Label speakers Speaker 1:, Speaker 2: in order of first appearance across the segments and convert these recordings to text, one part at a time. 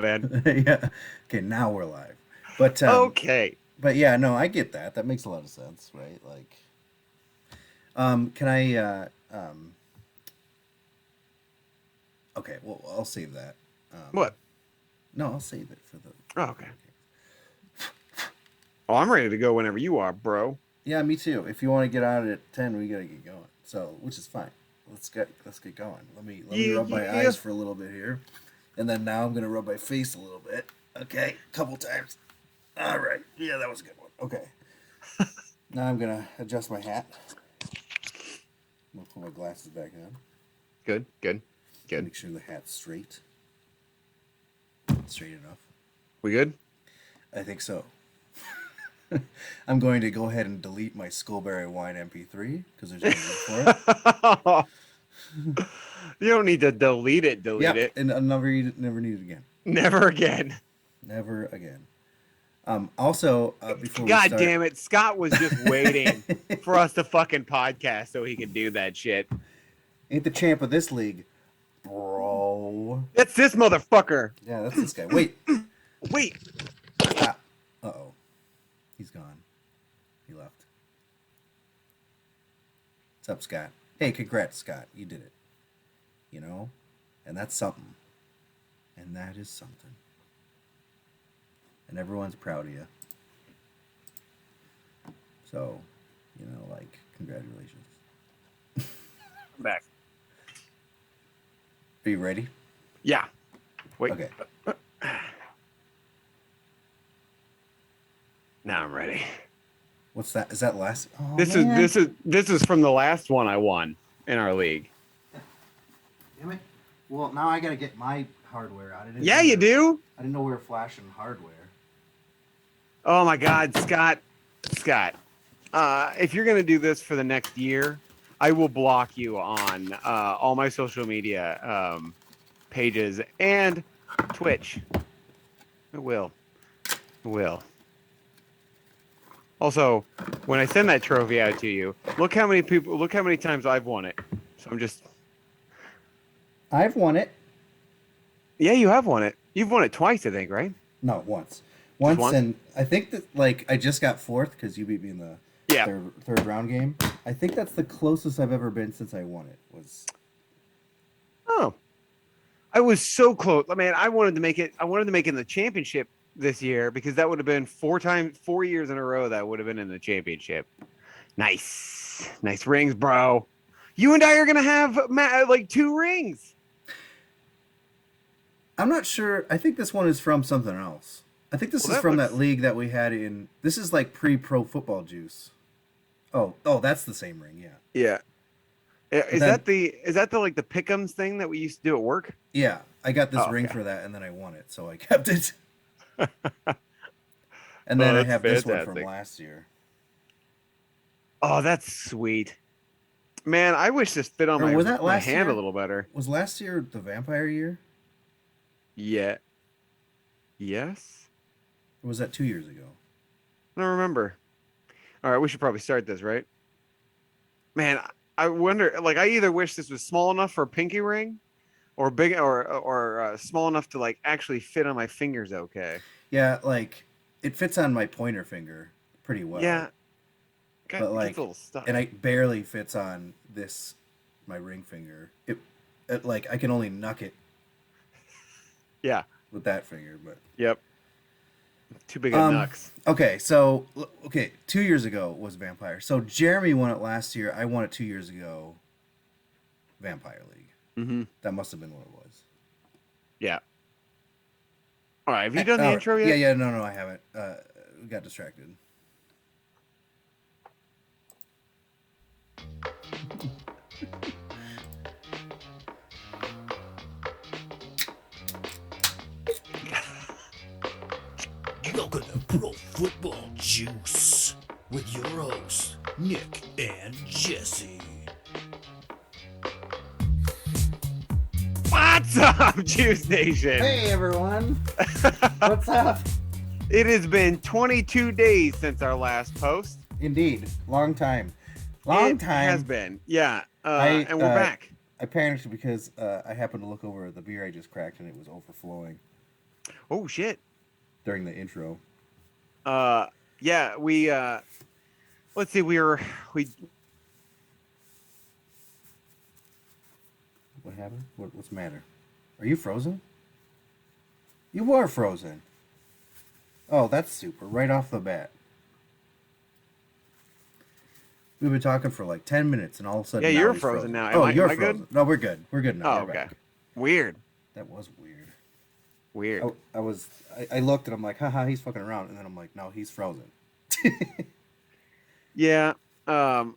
Speaker 1: man.
Speaker 2: Yeah. Okay, now we're live. But
Speaker 1: Okay.
Speaker 2: yeah, no, I get that. That makes a lot of sense, right? Like, can I? Okay, well, I'll save that. Um,
Speaker 1: What?
Speaker 2: no, I'll save it for the
Speaker 1: Oh,
Speaker 2: for the
Speaker 1: okay.
Speaker 2: hurricanes.
Speaker 1: Oh, I'm ready to go whenever you are, bro.
Speaker 2: Yeah, me too. If you want to get on it at 10, we gotta get going. So, which is fine. Let's get going. Let me rub my
Speaker 1: Yeah.
Speaker 2: eyes for a little bit here, and then now I'm gonna rub my face a little bit. Okay, couple times. All right. Yeah, that was a good one. Okay. Now I'm gonna adjust my hat. I'm gonna put my glasses back on.
Speaker 1: Good, good, good.
Speaker 2: Make sure the hat's straight enough.
Speaker 1: We good?
Speaker 2: I think so. I'm going to go ahead and delete my Skullberry Wine MP3 because there's no need for it.
Speaker 1: You don't need to delete it. Delete
Speaker 2: Yep,
Speaker 1: it.
Speaker 2: and I'll never need it again.
Speaker 1: Never again.
Speaker 2: Never again. Also, before we
Speaker 1: God
Speaker 2: start,
Speaker 1: damn it. Scott was just waiting for us to fucking podcast so he could do that shit.
Speaker 2: ain't the champ of this league, bro.
Speaker 1: That's this motherfucker.
Speaker 2: Yeah, that's this guy. Wait,
Speaker 1: Wait.
Speaker 2: stop. Uh-oh, he's gone. He left. What's up, Scott? Hey, congrats, Scott. You did it. You know, and that's something. And that is something. And everyone's proud of you. So, like, congratulations.
Speaker 1: I'm back.
Speaker 2: Are you ready?
Speaker 1: Yeah. Wait.
Speaker 2: Okay.
Speaker 1: Now I'm ready.
Speaker 2: What's that? Is that last? Oh,
Speaker 1: This
Speaker 2: man.
Speaker 1: this is from the last one I won in our league.
Speaker 2: Damn it. Well, now I gotta get my hardware out.
Speaker 1: Yeah, you do.
Speaker 2: I didn't know we were flashing hardware.
Speaker 1: Oh my God, Scott. If you're gonna do this for the next year, I will block you on all my social media pages and Twitch. I will. Also, when I send that trophy out to you, look how many times I've won it. So I'm just.
Speaker 2: I've won it.
Speaker 1: Yeah, you have won it. You've won it twice, I think, right?
Speaker 2: No, once.
Speaker 1: Just
Speaker 2: Once,
Speaker 1: once?
Speaker 2: and I think that I just got fourth because you beat me in the
Speaker 1: Yeah.
Speaker 2: third round game. I think that's the closest I've ever been since I won it. Was
Speaker 1: Oh, I was so close. I mean, I wanted to make it. I wanted to make it in the championship this year because that would have been 4 years in a row that would have been in the championship. Nice rings, bro. You and I are gonna have like 2 rings.
Speaker 2: I'm not sure. I think this one is from something else. I think this
Speaker 1: Well,
Speaker 2: is
Speaker 1: that
Speaker 2: from
Speaker 1: looks.
Speaker 2: that league that we had in. This is like pre-pro football juice. Oh, that's the same ring. Yeah.
Speaker 1: Yeah.
Speaker 2: But then,
Speaker 1: Is that the like the pick'ems thing that we used to do at work?
Speaker 2: yeah, I got this
Speaker 1: Oh,
Speaker 2: ring
Speaker 1: okay.
Speaker 2: for that, and then I won it, so I kept it. And
Speaker 1: Oh,
Speaker 2: then I
Speaker 1: that's
Speaker 2: have this one from
Speaker 1: fantastic.
Speaker 2: last year.
Speaker 1: Oh, that's sweet. Man, I wish this fit on
Speaker 2: Or was that
Speaker 1: my
Speaker 2: last
Speaker 1: hand a
Speaker 2: year?
Speaker 1: little better.
Speaker 2: Was last year the vampire year?
Speaker 1: Yeah. Yes.
Speaker 2: Or was that 2 years ago?
Speaker 1: I don't remember. All right, we should probably start this, right? Man, I wonder. Like, I either wish this was small enough for a pinky ring, or big, or small enough to like actually fit on my fingers. Okay.
Speaker 2: Yeah, like it fits on my pointer finger pretty well,
Speaker 1: Yeah.
Speaker 2: but
Speaker 1: It gets a
Speaker 2: like,
Speaker 1: little stuck.
Speaker 2: and it barely fits on my ring finger. It like I can only knuck it
Speaker 1: Yeah.
Speaker 2: with that finger, but
Speaker 1: Yep. Too big of knucks.
Speaker 2: okay, 2 years ago was vampire. So Jeremy won it last year. I won it 2 years ago. Vampire League.
Speaker 1: Mm-hmm.
Speaker 2: That must have been what it was.
Speaker 1: Yeah. All right. Have you done the
Speaker 2: All right.
Speaker 1: intro
Speaker 2: Yeah,
Speaker 1: yet?
Speaker 2: yeah. No, I haven't. We got distracted.
Speaker 3: Welcome to Pro Football Juice with your hosts, Nick and Jesse.
Speaker 1: What's up, Juice Nation?
Speaker 2: Hey everyone, what's up?
Speaker 1: It has been 22 days since our last post.
Speaker 2: Indeed, long time.
Speaker 1: It has been. Yeah. And we're back.
Speaker 2: I panicked because I happened to look over at the beer I just cracked and it was overflowing.
Speaker 1: Oh shit.
Speaker 2: during the intro.
Speaker 1: Yeah, we let's see, we
Speaker 2: What happened? What's the matter? Are you frozen? You are frozen. Oh, that's super. Right off the bat. We've been talking for like 10 minutes, and all of a sudden,
Speaker 1: Yeah,
Speaker 2: now
Speaker 1: you're
Speaker 2: he's
Speaker 1: frozen now.
Speaker 2: Oh,
Speaker 1: Am
Speaker 2: you're
Speaker 1: I good?
Speaker 2: frozen. No, we're good. We're good now.
Speaker 1: Oh,
Speaker 2: We're
Speaker 1: okay.
Speaker 2: back.
Speaker 1: Weird.
Speaker 2: That was weird.
Speaker 1: Weird.
Speaker 2: I looked and I'm like, haha, he's fucking around, and then I'm like, no, he's frozen.
Speaker 1: Yeah. But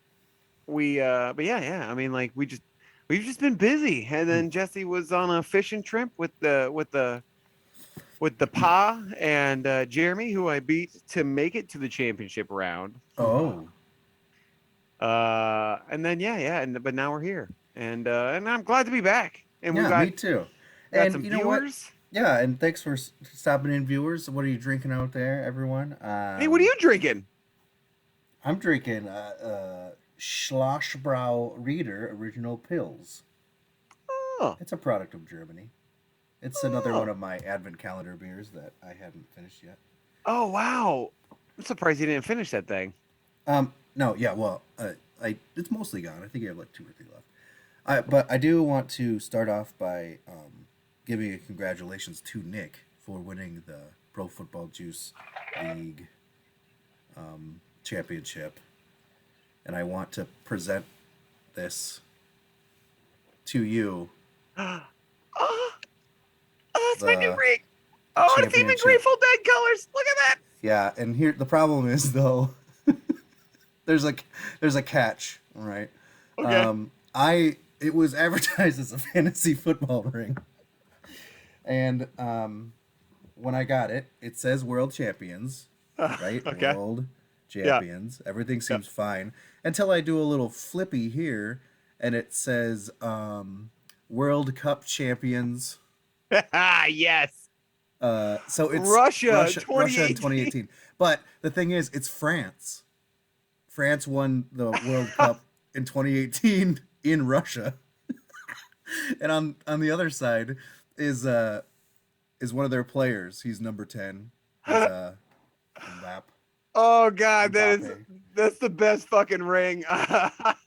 Speaker 1: yeah. I mean, like we've just been busy, and then Jesse was on a fishing trip with the Pa and Jeremy, who I beat to make it to the championship round.
Speaker 2: Oh,
Speaker 1: And then but now we're here, and I'm glad to be back. And we
Speaker 2: yeah,
Speaker 1: got
Speaker 2: me too.
Speaker 1: got
Speaker 2: And
Speaker 1: some
Speaker 2: you know what?
Speaker 1: viewers.
Speaker 2: Yeah, and thanks for stopping in, viewers. What are you drinking out there, everyone?
Speaker 1: Hey, what are you drinking?
Speaker 2: I'm drinking Schlossbrau Rieder Original Pills.
Speaker 1: Oh,
Speaker 2: It's a product of Germany. It's another one of my advent calendar beers that I haven't finished yet.
Speaker 1: oh wow! I'm surprised you didn't finish that thing.
Speaker 2: No, yeah, well, it's mostly gone. I think I have like 2 or 3 left. But I do want to start off by giving a congratulations to Nick for winning the Pro Football Juice League championship, and I want to present this to you.
Speaker 1: Oh, it's my new
Speaker 2: The
Speaker 1: ring. Oh, it's even
Speaker 2: championship.
Speaker 1: Grateful Dead colors. Look at that.
Speaker 2: Yeah, and here the problem is though, there's a catch, all right?
Speaker 1: Okay.
Speaker 2: It was advertised as a fantasy football ring, and when I got it, it says World Champions, right?
Speaker 1: Okay.
Speaker 2: World Champions. Everything seems fine until I do a little flippy here, and it says World Cup Champions.
Speaker 1: Yes.
Speaker 2: So it's
Speaker 1: Russia,
Speaker 2: Russia in
Speaker 1: 2018.
Speaker 2: 2018. But the thing is, it's France. France won the World Cup in 2018 in Russia. And on the other side is one of their players. He's number 10. He's Mvp.
Speaker 1: Oh God,
Speaker 2: Mbappe.
Speaker 1: that's the best fucking ring.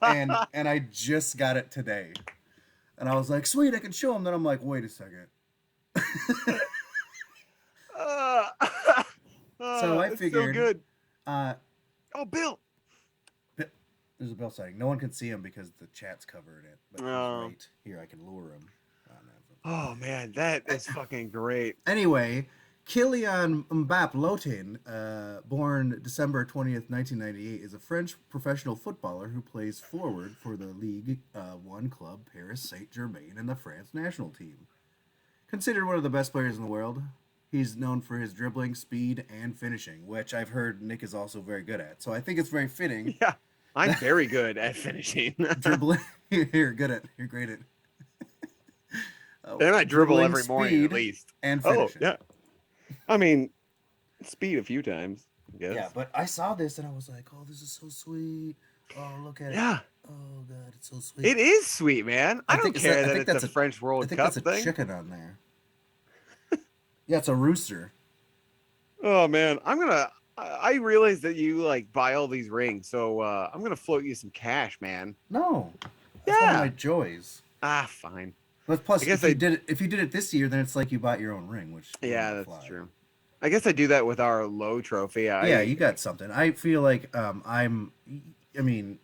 Speaker 2: And I just got it today. And I was like, sweet, I can show him. Then I'm like, wait a second. So I
Speaker 1: it's
Speaker 2: figured,
Speaker 1: so good.
Speaker 2: uh,
Speaker 1: Oh, Bill.
Speaker 2: there's a bill sighting. No one can see him because the chat's covered it. But he's
Speaker 1: Oh.
Speaker 2: right here. I can lure him.
Speaker 1: Oh man, that is fucking great.
Speaker 2: Anyway, Kilian Baplotyn, born December 20th, 1998, is a French professional footballer who plays forward for the Ligue 1 club Paris Saint-Germain and the France national team. Considered one of the best players in the world, he's known for his dribbling, speed, and finishing, which I've heard Nick is also very good at. So I think it's very fitting.
Speaker 1: Yeah, I'm very good at finishing.
Speaker 2: Dribbling, you're great at.
Speaker 1: And I dribble
Speaker 2: Dribbling,
Speaker 1: every morning
Speaker 2: speed,
Speaker 1: at least.
Speaker 2: and
Speaker 1: Oh
Speaker 2: finishing.
Speaker 1: yeah. I mean, speed a few times. I guess.
Speaker 2: Yeah, but I saw this and I was like, "Oh, this is so sweet! Oh, look at it!
Speaker 1: Yeah,
Speaker 2: Oh God, it's so sweet."
Speaker 1: it is sweet, man. I don't care
Speaker 2: I
Speaker 1: that
Speaker 2: think
Speaker 1: it's
Speaker 2: that's
Speaker 1: a French
Speaker 2: I
Speaker 1: World
Speaker 2: think
Speaker 1: Cup
Speaker 2: that's a
Speaker 1: thing.
Speaker 2: chicken on there. Yeah, it's a rooster.
Speaker 1: Oh man, I realize that you like buy all these rings, so I'm gonna float you some cash, man.
Speaker 2: No, that's one of
Speaker 1: Yeah.
Speaker 2: my joys.
Speaker 1: Ah, fine.
Speaker 2: But plus,
Speaker 1: I guess
Speaker 2: if you did it this year, then it's like you bought your own ring, which
Speaker 1: Yeah,
Speaker 2: wouldn't
Speaker 1: that's
Speaker 2: fly.
Speaker 1: true. I guess I do that with our low trophy.
Speaker 2: Yeah, you got something. I feel like I mean,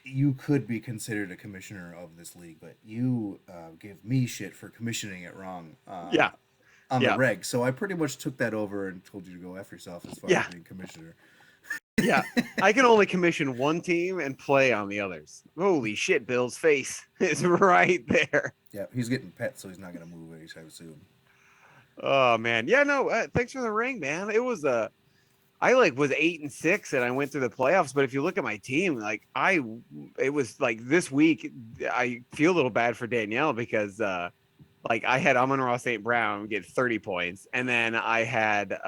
Speaker 2: you could be considered a commissioner of this league, but you give me shit for commissioning it wrong.
Speaker 1: Yeah.
Speaker 2: On
Speaker 1: Yeah.
Speaker 2: the reg, so I pretty much took that over and told you to go F yourself as far
Speaker 1: Yeah.
Speaker 2: as being commissioner.
Speaker 1: Yeah, I can only commission one team and play on the others. Holy shit, Bill's face is right there.
Speaker 2: Yeah, he's getting pet, so he's not gonna move anytime soon.
Speaker 1: Oh man, yeah, no, thanks for the ring, man. It was I like was 8-6 and I went through the playoffs. But if you look at my team, like it was like this week, I feel a little bad for Danielle because like I had Amon-Ra St. Brown get 30 points, and then I had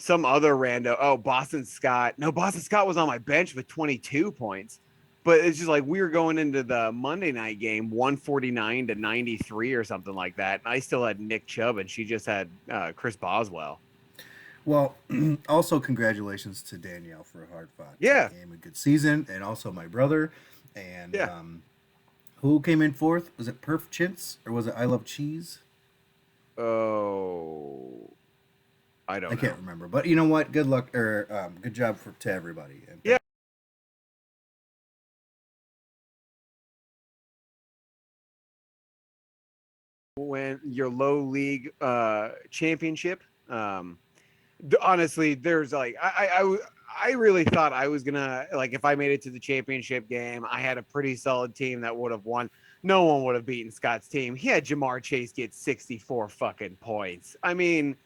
Speaker 1: some other rando. Oh, Boston Scott. No, Boston Scott was on my bench with 22 points. But it's just like we were going into the Monday night game 149-93 or something like that. And I still had Nick Chubb and she just had Chris Boswell.
Speaker 2: Well, also congratulations to Danielle for a hard-fought
Speaker 1: Yeah.
Speaker 2: game, a good season, and also my brother. And
Speaker 1: Yeah.
Speaker 2: who came in fourth? Was it Perf Chintz or was it I Love Cheese?
Speaker 1: Oh, I don't
Speaker 2: I
Speaker 1: know.
Speaker 2: can't remember. But you know what? Good luck or good job to everybody. And
Speaker 1: Yeah. When your low league championship, honestly, there's like I really thought I was gonna, like, if I made it to the championship game, I had a pretty solid team that would have won. No one would have beaten Scott's team. He had Jamar Chase get 64 fucking points. I mean,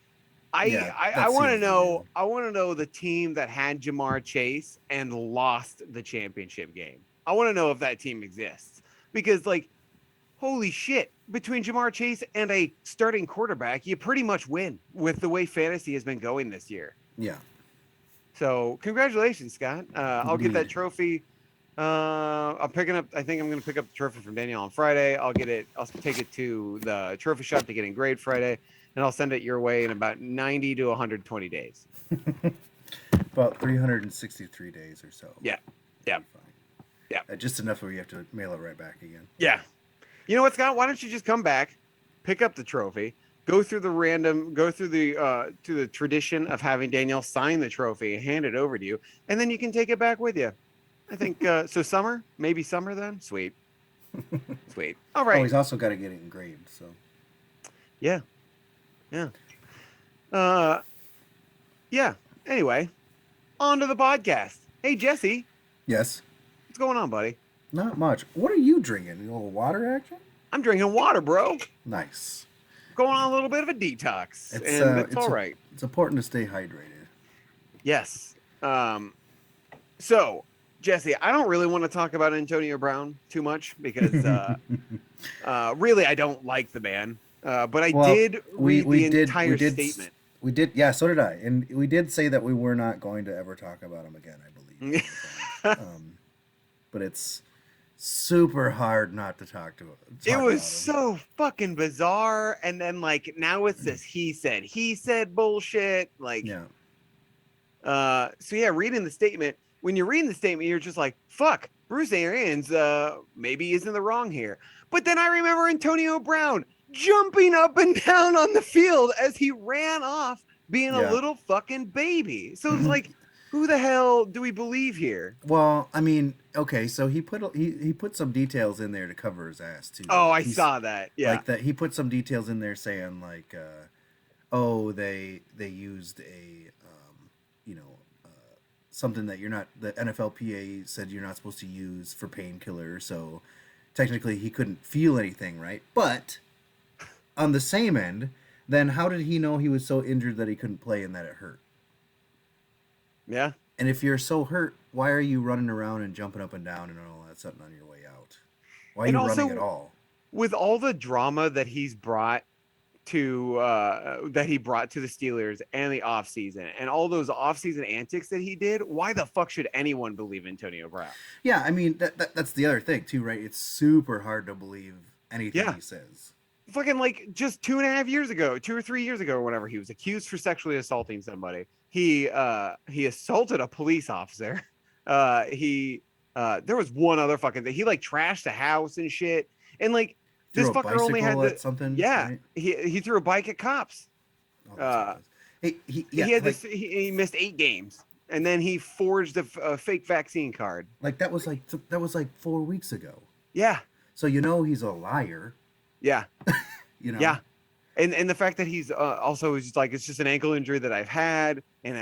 Speaker 2: Yeah,
Speaker 1: I
Speaker 2: that
Speaker 1: want to
Speaker 2: seems the
Speaker 1: know
Speaker 2: deal.
Speaker 1: I want to know the team that had Jamar Chase and lost the championship game. I want to know if that team exists, because like, holy shit, between Jamar Chase and a starting quarterback, you pretty much win with the way fantasy has been going this year.
Speaker 2: Yeah.
Speaker 1: So congratulations, Scott. I'll get that
Speaker 2: Indeed.
Speaker 1: trophy. I'm picking up. I think I'm going to pick up the trophy from Danielle on Friday. I'll get it. I'll take it to the trophy shop to get engraved Friday, and I'll send it your way in about 90 to 120 days.
Speaker 2: About 363 days or so.
Speaker 1: Yeah. Yeah.
Speaker 2: Fine.
Speaker 1: Yeah.
Speaker 2: Just enough where you have to mail it right back again.
Speaker 1: Yeah. You know what, Scott? Why don't you just come back, pick up the trophy, go through the to the tradition of having Danielle sign the trophy and hand it over to you, and then you can take it back with you. I think so. Maybe summer then. Sweet. Sweet. All
Speaker 2: Oh,
Speaker 1: right.
Speaker 2: he's also got to get it engraved. So
Speaker 1: Yeah. Yeah. Yeah. Anyway, on to the podcast. Hey, Jesse,
Speaker 2: yes,
Speaker 1: what's going on, buddy?
Speaker 2: not much. What are you drinking? A little water action?
Speaker 1: I'm drinking water, bro.
Speaker 2: Nice.
Speaker 1: Going on a little bit of a detox,
Speaker 2: It's
Speaker 1: and it's all right.
Speaker 2: It's important to stay hydrated.
Speaker 1: Yes. So, Jesse, I don't really want to talk about Antonio Brown too much because really I don't like the man. But I
Speaker 2: Well,
Speaker 1: did read the entire
Speaker 2: we did,
Speaker 1: statement.
Speaker 2: We did, yeah. So did I, and we did say that we were not going to ever talk about him again. I believe. But it's super hard not to talk to him.
Speaker 1: It was so fucking bizarre, and then like now it's this he said bullshit. Like,
Speaker 2: Yeah.
Speaker 1: So yeah, reading the statement. When you're reading the statement, you're just like, fuck, Bruce Arians maybe isn't the wrong here. But then I remember Antonio Brown jumping up and down on the field as he ran off being
Speaker 2: Yeah.
Speaker 1: a little fucking baby. So it's like, who the hell do we believe here?
Speaker 2: Well, I mean, okay, so he put some details in there to cover his ass too.
Speaker 1: Oh, I
Speaker 2: He's-
Speaker 1: saw that. Yeah.
Speaker 2: Like that, he put some details in there saying like, oh, they used a, you know, something that the NFLPA said you're not supposed to use for painkillers. So technically, he couldn't feel anything, right? But on the same end, then how did he know he was so injured that he couldn't play and that it hurt?
Speaker 1: Yeah.
Speaker 2: And if you're so hurt, why are you running around and jumping up and down and all that stuff on your way out? Why are
Speaker 1: And
Speaker 2: you
Speaker 1: also,
Speaker 2: running at all?
Speaker 1: with all the drama that he's brought to the Steelers and the offseason and all those offseason antics that he did, why the fuck should anyone believe Antonio Brown?
Speaker 2: Yeah, I mean that's the other thing too, right? It's super hard to believe anything
Speaker 1: Yeah.
Speaker 2: he says.
Speaker 1: Fucking like just 2.5 years ago, 2 or 3 years ago or whatever, he was accused for sexually assaulting somebody. He assaulted a police officer. There was one other fucking thing. He like trashed a house and shit. And like
Speaker 2: Threw
Speaker 1: this
Speaker 2: a
Speaker 1: fucker only had
Speaker 2: bicycle
Speaker 1: the
Speaker 2: at something.
Speaker 1: yeah.
Speaker 2: Right?
Speaker 1: He threw a bike at cops.
Speaker 2: Oh, that's what it is.
Speaker 1: He had this. He missed 8 games, and then he forged a fake vaccine card.
Speaker 2: Like that was like 4 weeks ago.
Speaker 1: Yeah,
Speaker 2: So you know he's a liar.
Speaker 1: yeah,
Speaker 2: You know.
Speaker 1: yeah. And the fact that he's also is just like, it's just an ankle injury that I've had, and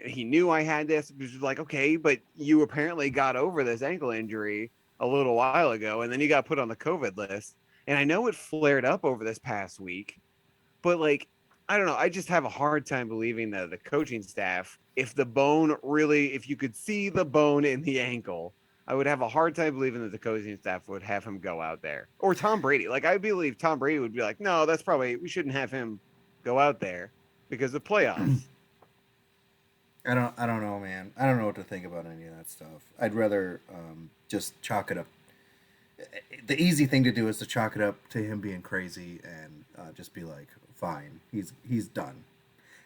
Speaker 1: he knew I had this. It was like, okay, but you apparently got over this ankle injury a little while ago, and then you got put on the COVID list. And I know it flared up over this past week, but like, I don't know. I just have a hard time believing that the coaching staff, if you could see the bone in the ankle, I would have a hard time believing that the coaching staff would have him go out there, or Tom Brady. Like, I believe Tom Brady would be like, no, we shouldn't have him go out there because of playoffs.
Speaker 2: I don't know, man. I don't know what to think about any of that stuff. I'd rather just chalk it up. The easy thing to do is to chalk it up to him being crazy and just be like, fine, he's done.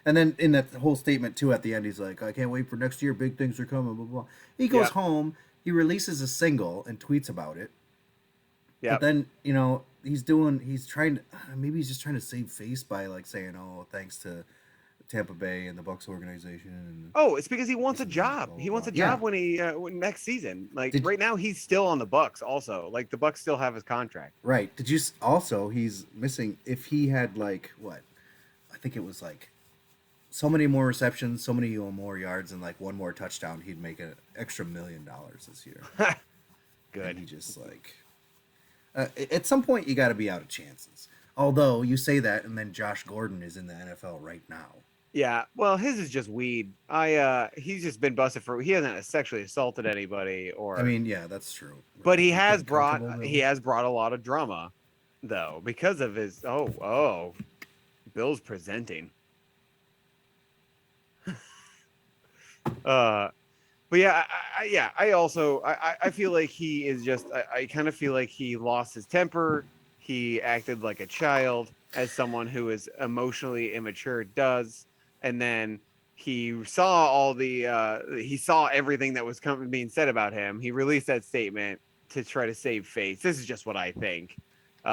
Speaker 2: And then in that whole statement too, at the end, he's like, I can't wait for next year. Big things are coming. Blah blah. He goes home. He releases a single and tweets about it. Yeah. But then he's trying to maybe he's just trying to save face by like saying, oh, thanks to Tampa Bay and the Bucs organization. And
Speaker 1: it's because he wants a job. He wants a job when he next season. Like right now, he's still on the Bucs. Also, like the Bucs still have his contract.
Speaker 2: Right. Did you also? He's missing. If he had like what? I think it was like so many more receptions, so many more yards, and like one more touchdown, he'd make an extra $1 million this year.
Speaker 1: Good.
Speaker 2: And he just like at some point you got to be out of chances. Although you say that, and then Josh Gordon is in the NFL right now.
Speaker 1: Yeah, well, his is just weed. He's just been busted for. He hasn't sexually assaulted anybody, or.
Speaker 2: I mean, yeah, that's true.
Speaker 1: But he has brought a lot of drama, though, because of his. Bill's presenting. But yeah, I feel like he is just. I kind of feel like he lost his temper. He acted like a child, as someone who is emotionally immature does. And then he saw he saw everything that was being said about him. He released that statement to try to save face. This is just what I think.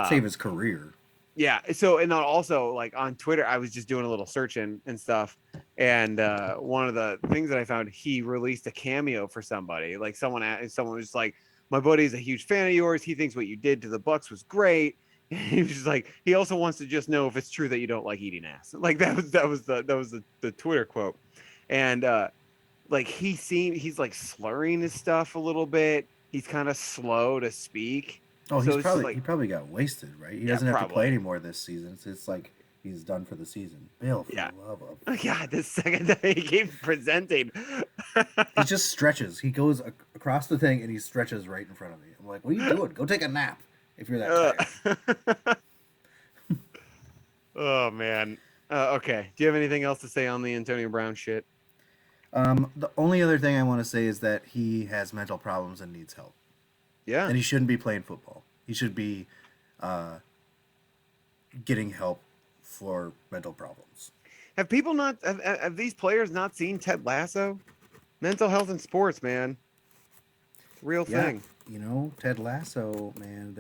Speaker 2: Save his career.
Speaker 1: Yeah. So, and then also like on Twitter, I was just doing a little searching and stuff. And one of the things that I found, he released a cameo for somebody. Like someone was just like, my buddy's a huge fan of yours. He thinks what you did to the Bucs was great. He was just like, he also wants to just know if it's true that you don't like eating ass. Like that was the Twitter quote. And like he's like slurring his stuff a little bit. He's kind of slow to speak.
Speaker 2: Oh, he probably got wasted, right? He doesn't have to play anymore this season. So it's like he's done for the season. Bill, for the love of
Speaker 1: God, the second time he keeps presenting.
Speaker 2: He just stretches. He goes across the thing and he stretches right in front of me. I'm like, what are you doing? Go take a nap. If you're that tired.
Speaker 1: Oh man. Okay. Do you have anything else to say on the Antonio Brown shit?
Speaker 2: The only other thing I want to say is that he has mental problems and needs help.
Speaker 1: Yeah.
Speaker 2: And he shouldn't be playing football. He should be getting help for mental problems.
Speaker 1: Have people have these players not seen Ted Lasso? Mental health in sports, man. Real thing.
Speaker 2: Ted Lasso, man,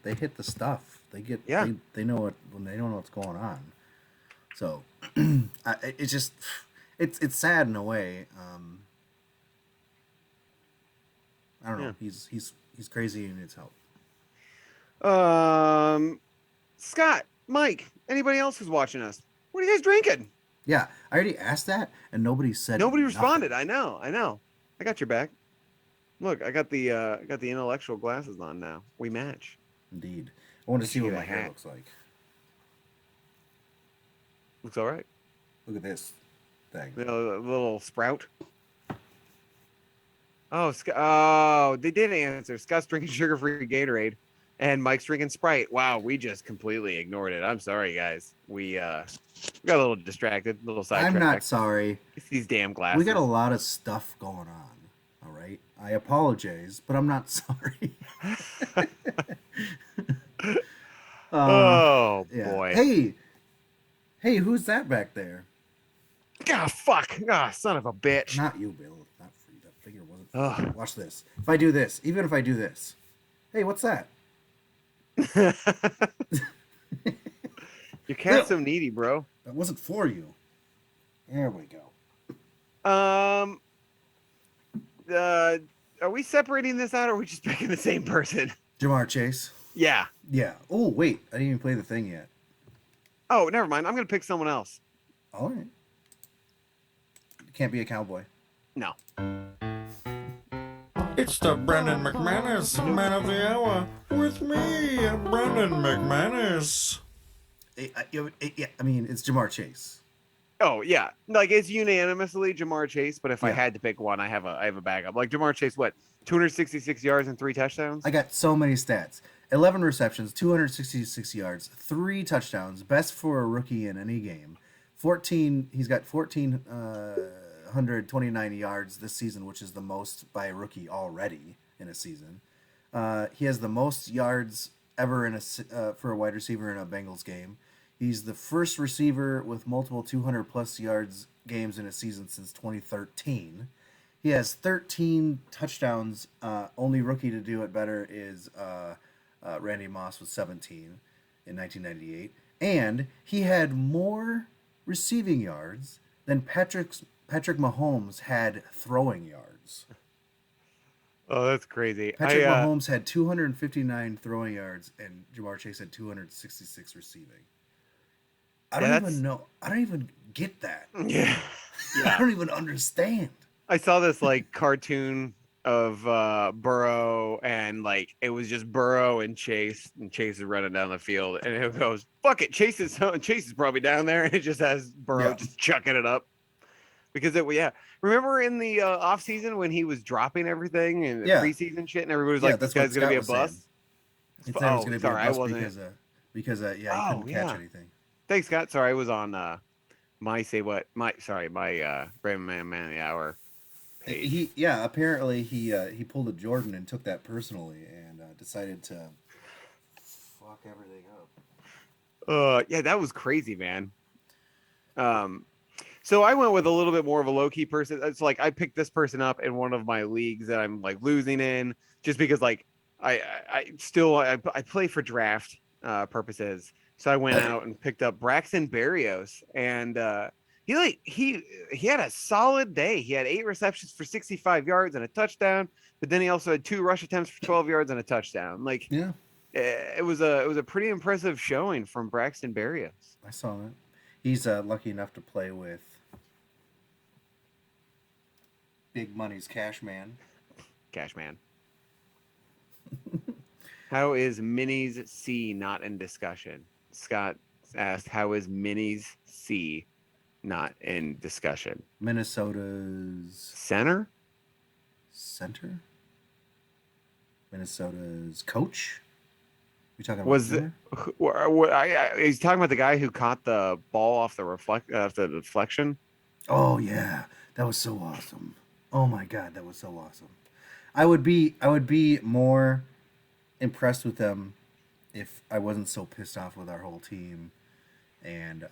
Speaker 2: they hit the stuff. They know what when they don't know what's going on. So it's just it's sad in a way. I don't know. He's crazy and needs help.
Speaker 1: Scott, Mike, anybody else who's watching us? What are you guys drinking?
Speaker 2: Yeah, I already asked that and nobody
Speaker 1: responded. I know. I got your back. Look, I got the intellectual glasses on now. We match.
Speaker 2: Indeed. I want to see what my hair looks like.
Speaker 1: Looks all right.
Speaker 2: Look at this thing.
Speaker 1: A little sprout. Oh, they did answer. Scott's drinking sugar-free Gatorade, and Mike's drinking Sprite. Wow, we just completely ignored it. I'm sorry, guys. We got a little distracted, a little sidetracked.
Speaker 2: I'm not sorry.
Speaker 1: It's these damn glasses.
Speaker 2: We got a lot of stuff going on. All right, I apologize, but I'm not sorry. Boy. Hey, who's that back there?
Speaker 1: Ah, fuck. Ah, son of a bitch.
Speaker 2: Not you, Bill. Not free. That figure wasn't free. Watch this. If I do this, even if I do this. Hey, what's that?
Speaker 1: Your cat's so needy, bro.
Speaker 2: That wasn't for you. There we go.
Speaker 1: Are we separating this out, or are we just picking the same person?
Speaker 2: Jamar Chase.
Speaker 1: Yeah.
Speaker 2: Yeah. Oh, wait. I didn't even play the thing yet.
Speaker 1: Oh, never mind. I'm going to pick someone else.
Speaker 2: All right. Can't be a cowboy.
Speaker 1: No.
Speaker 4: It's the Brendan McManus Man of the Hour with me, Brendan McManus.
Speaker 2: I mean, it's Jamar Chase.
Speaker 1: Oh yeah, like it's unanimously Jamar Chase. But if I had to pick one, I have a backup. Like Jamar Chase, what 266 yards and 3 touchdowns?
Speaker 2: I got so many stats: 11 receptions, 266 yards, 3 touchdowns, best for a rookie in any game. 14. He's got 14 729 yards this season, which is the most by a rookie already in a season. He has the most yards ever for a wide receiver in a Bengals game. He's the first receiver with multiple 200-plus yards games in a season since 2013. He has 13 touchdowns. Only rookie to do it better is Randy Moss with 17 in 1998. And he had more receiving yards than Patrick Mahomes had throwing yards.
Speaker 1: Oh, that's crazy.
Speaker 2: Patrick Mahomes had 259 throwing yards, and Jamar Chase had 266 receiving. I don't even get that.
Speaker 1: Yeah.
Speaker 2: I don't even understand.
Speaker 1: I saw this like cartoon of Burrow, and like it was just Burrow and Chase is running down the field, and it goes, "Fuck it, Chase is probably down there," and it just has Burrow just chucking it up. Because remember in the off season when he was dropping everything and preseason shit, and everybody was like, "This guy's gonna be a bust."
Speaker 2: He said it was gonna be a bust because he couldn't catch anything.
Speaker 1: Thanks, Scott. Sorry, I was on my Brandon Man of the Hour page.
Speaker 2: Apparently he pulled a Jordan and took that personally and decided to fuck everything up.
Speaker 1: That was crazy, man. So I went with a little bit more of a low-key person. It's like I picked this person up in one of my leagues that I'm like losing in, just because like I play for draft purposes. So I went out and picked up Braxton Barrios, and he had a solid day. He had 8 receptions for 65 yards and a touchdown, but then he also had 2 rush attempts for 12 yards and a touchdown. Like, it was a pretty impressive showing from Braxton Barrios.
Speaker 2: I saw that. He's lucky enough to play with Big Money's Cash Man.
Speaker 1: How is Minnie's C not in discussion? Scott asked, how is Minnie's C not in discussion?
Speaker 2: Minnesota's
Speaker 1: center?
Speaker 2: Minnesota's coach? You talking
Speaker 1: about he's talking about the guy who caught the ball off the deflection?
Speaker 2: Oh yeah, that was so awesome. Oh my god, that was so awesome. I would be more impressed with them if I wasn't so pissed off with our whole team, and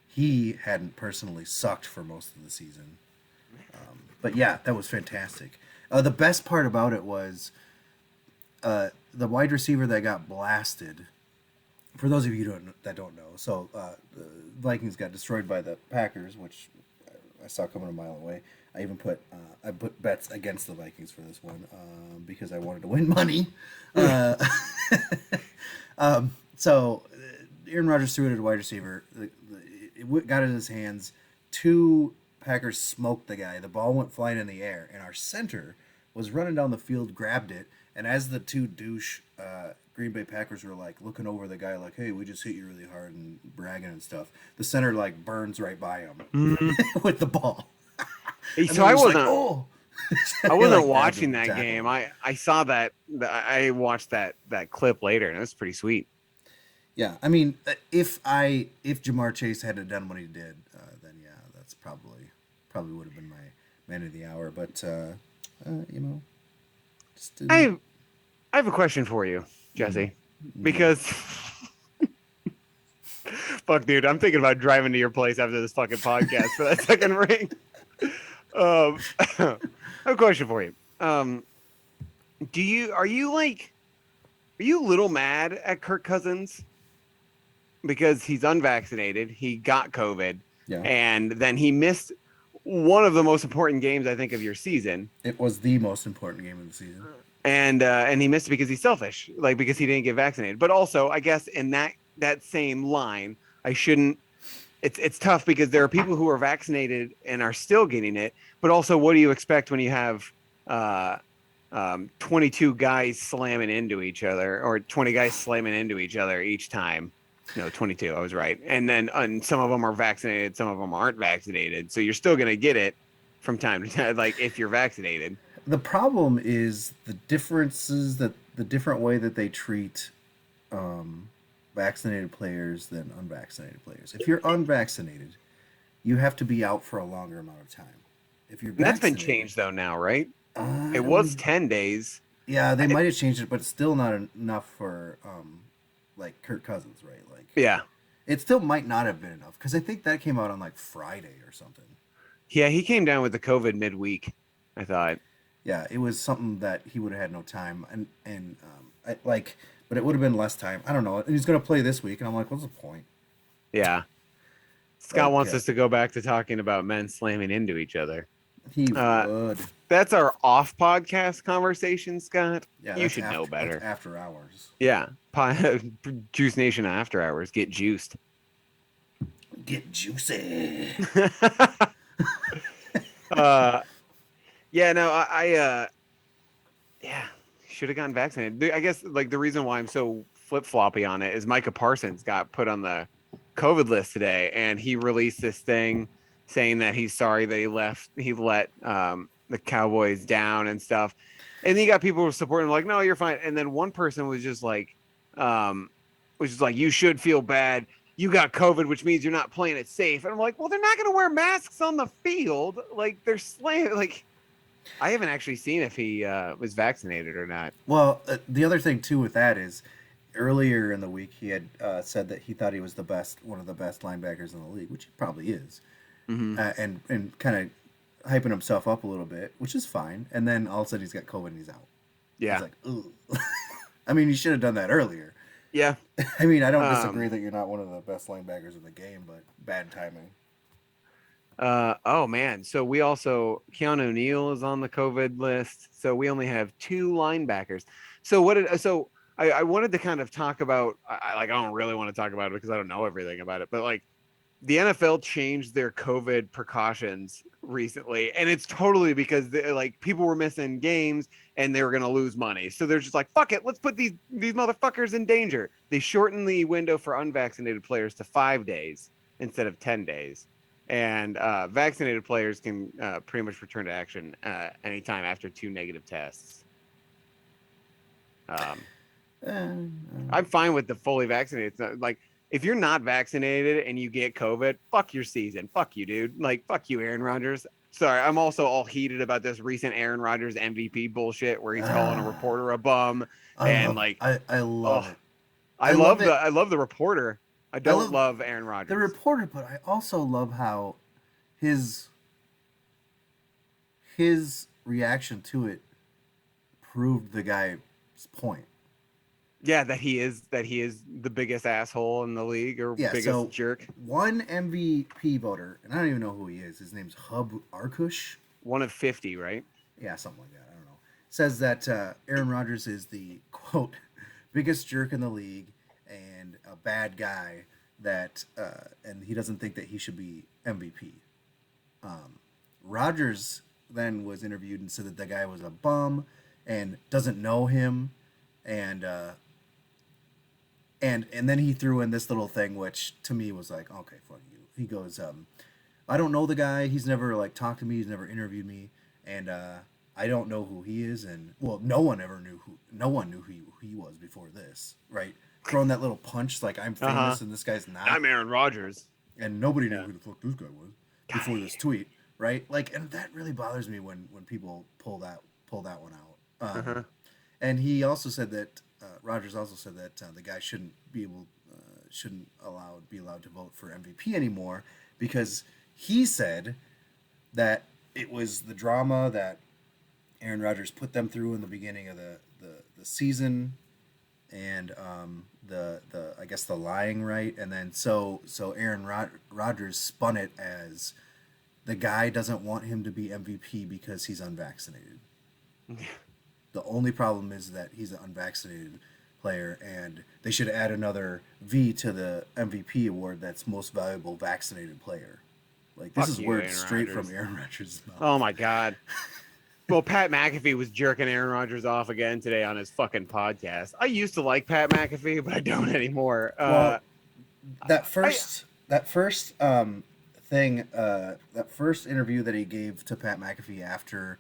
Speaker 2: he hadn't personally sucked for most of the season. But yeah, that was fantastic. The best part about it was the wide receiver that got blasted. For those of you that don't know, so the Vikings got destroyed by the Packers, which I saw coming a mile away. I even put bets against the Vikings for this one because I wanted to win money. So Aaron Rodgers threw it at a wide receiver. It got in his hands. 2 Packers smoked the guy. The ball went flying in the air, and our center was running down the field, grabbed it, and as the 2 douche Green Bay Packers were like looking over the guy like, "Hey, we just hit you really hard," and bragging and stuff, the center like burns right by him with the ball.
Speaker 1: So I wasn't.
Speaker 2: Like, oh.
Speaker 1: I wasn't watching that game. I saw that. I watched that clip later, and it was pretty sweet.
Speaker 2: Yeah, I mean, if Jamar Chase had done what he did, then yeah, that's probably would have been my man of the hour. But just didn't.
Speaker 1: I have a question for you, Jesse, because fuck, dude, I'm thinking about driving to your place after this fucking podcast for that second ring. I have a question for you. Are you a little mad at Kirk Cousins because he's unvaccinated? He got COVID, and then he missed one of the most important games, I think, of your season.
Speaker 2: It was the most important game of the season,
Speaker 1: and he missed it because he's selfish, like because he didn't get vaccinated. But also, I guess in that same line, I shouldn't. It's tough because there are people who are vaccinated and are still getting it. But also, what do you expect when you have 22 guys slamming into each other, or 20 guys slamming into each other each time? No, 22. I was right. And some of them are vaccinated, some of them aren't vaccinated. So you're still going to get it from time to time, like if you're vaccinated.
Speaker 2: The problem is the differences the different way that they treat vaccinated players than unvaccinated players. If you're unvaccinated, you have to be out for a longer amount of time. if you're
Speaker 1: That's been
Speaker 2: vaccinated.
Speaker 1: changed though now, right?
Speaker 2: I
Speaker 1: It
Speaker 2: don't
Speaker 1: was
Speaker 2: even-
Speaker 1: 10 days.
Speaker 2: Yeah, they might have changed it, but it's still not enough for like Kirk Cousins, right? Like
Speaker 1: Yeah.
Speaker 2: it still might not have been enough because I think that came out on like Friday or something.
Speaker 1: Yeah, he came down with the COVID midweek, I thought.
Speaker 2: Yeah, it was something that he would have had no time, but it would have been less time. I don't know. And he's gonna play this week, and I'm like, what's the point?
Speaker 1: Yeah. Scott wants
Speaker 2: Okay.
Speaker 1: us to go back to talking about men slamming into each other.
Speaker 2: He
Speaker 1: Uh,
Speaker 2: would.
Speaker 1: That's our off podcast conversation, Scott.
Speaker 2: Yeah,
Speaker 1: You
Speaker 2: that's
Speaker 1: should know better.
Speaker 2: That's after hours.
Speaker 1: Yeah. Juice Nation after hours. Get juiced.
Speaker 2: Get juicy.
Speaker 1: Yeah, no, yeah, should have gotten vaccinated. I guess like the reason why I'm so flip floppy on it is Micah Parsons got put on the COVID list today, and he released this thing saying that he's sorry that he let the Cowboys down and stuff. And then you got people who were supporting him like, no, you're fine. And then one person was just like, you should feel bad. You got COVID, which means you're not playing it safe. And I'm like, well, they're not going to wear masks on the field. Like they're slaying. Like I haven't actually seen if he was vaccinated or not.
Speaker 2: Well, the other thing too with that is, earlier in the week he had said that he thought he was one of the best linebackers in the league, which he probably is, and kind of hyping himself up a little bit, which is fine. And then all of a sudden he's got COVID and he's out.
Speaker 1: Yeah.
Speaker 2: It's like, ooh. I mean, you should have done that earlier.
Speaker 1: Yeah.
Speaker 2: I mean, I don't disagree that you're not one of the best linebackers in the game, but bad timing.
Speaker 1: Oh man. So we also Keanu Neal is on the COVID list. So we only have 2 linebackers. So I wanted to kind of talk about. I don't really want to talk about it because I don't know everything about it. But like, the NFL changed their COVID precautions recently, and it's totally because people were missing games and they were going to lose money. So they're just like, fuck it, let's put these motherfuckers in danger. They shortened the window for unvaccinated players to 5 days instead of 10 days. And vaccinated players can pretty much return to action anytime after 2 negative tests. I'm fine with the fully vaccinated. It's not, like, if you're not vaccinated and you get COVID, fuck your season. Fuck you, dude. Like, fuck you, Aaron Rodgers. Sorry, I'm also all heated about this recent Aaron Rodgers MVP bullshit where he's calling a reporter a bum.
Speaker 2: I love it.
Speaker 1: I love the reporter. I don't love Aaron Rodgers.
Speaker 2: The reporter, but I also love how his reaction to it proved the guy's point.
Speaker 1: Yeah, that he is the biggest asshole in the league or biggest jerk.
Speaker 2: One MVP voter, and I don't even know who he is. His name's Hub Arkush.
Speaker 1: One of 50, right?
Speaker 2: Yeah, something like that. I don't know. Says that Aaron Rodgers is the, quote, biggest jerk in the league and a bad guy and he doesn't think that he should be MVP. Rodgers then was interviewed and said that the guy was a bum and doesn't know him, and then he threw in this little thing which to me was like, okay, fuck you. He goes, I don't know the guy. He's never talked to me. He's never interviewed me, and I don't know who he is. And well, no one knew who he was before this, right? Throwing that little punch like I'm famous and this guy's not.
Speaker 1: I'm Aaron Rodgers,
Speaker 2: and nobody knew who the fuck this guy was before this tweet, right? Like, and that really bothers me when people pull that one out. And he also said that Rodgers also said that the guy shouldn't be allowed to vote for MVP anymore because he said that it was the drama that Aaron Rodgers put them through in the beginning of the season, and I guess the lying, right? And then so Aaron Rodgers spun it as the guy doesn't want him to be MVP because he's unvaccinated. The only problem is that he's an unvaccinated player, and they should add another V to the MVP award that's most valuable vaccinated player. Like, this is words straight from Aaron Rodgers' mouth.
Speaker 1: Oh my God. Well, Pat McAfee was jerking Aaron Rodgers off again today on his fucking podcast. I used to like Pat McAfee, but I don't anymore.
Speaker 2: Well, that first interview that he gave to Pat McAfee after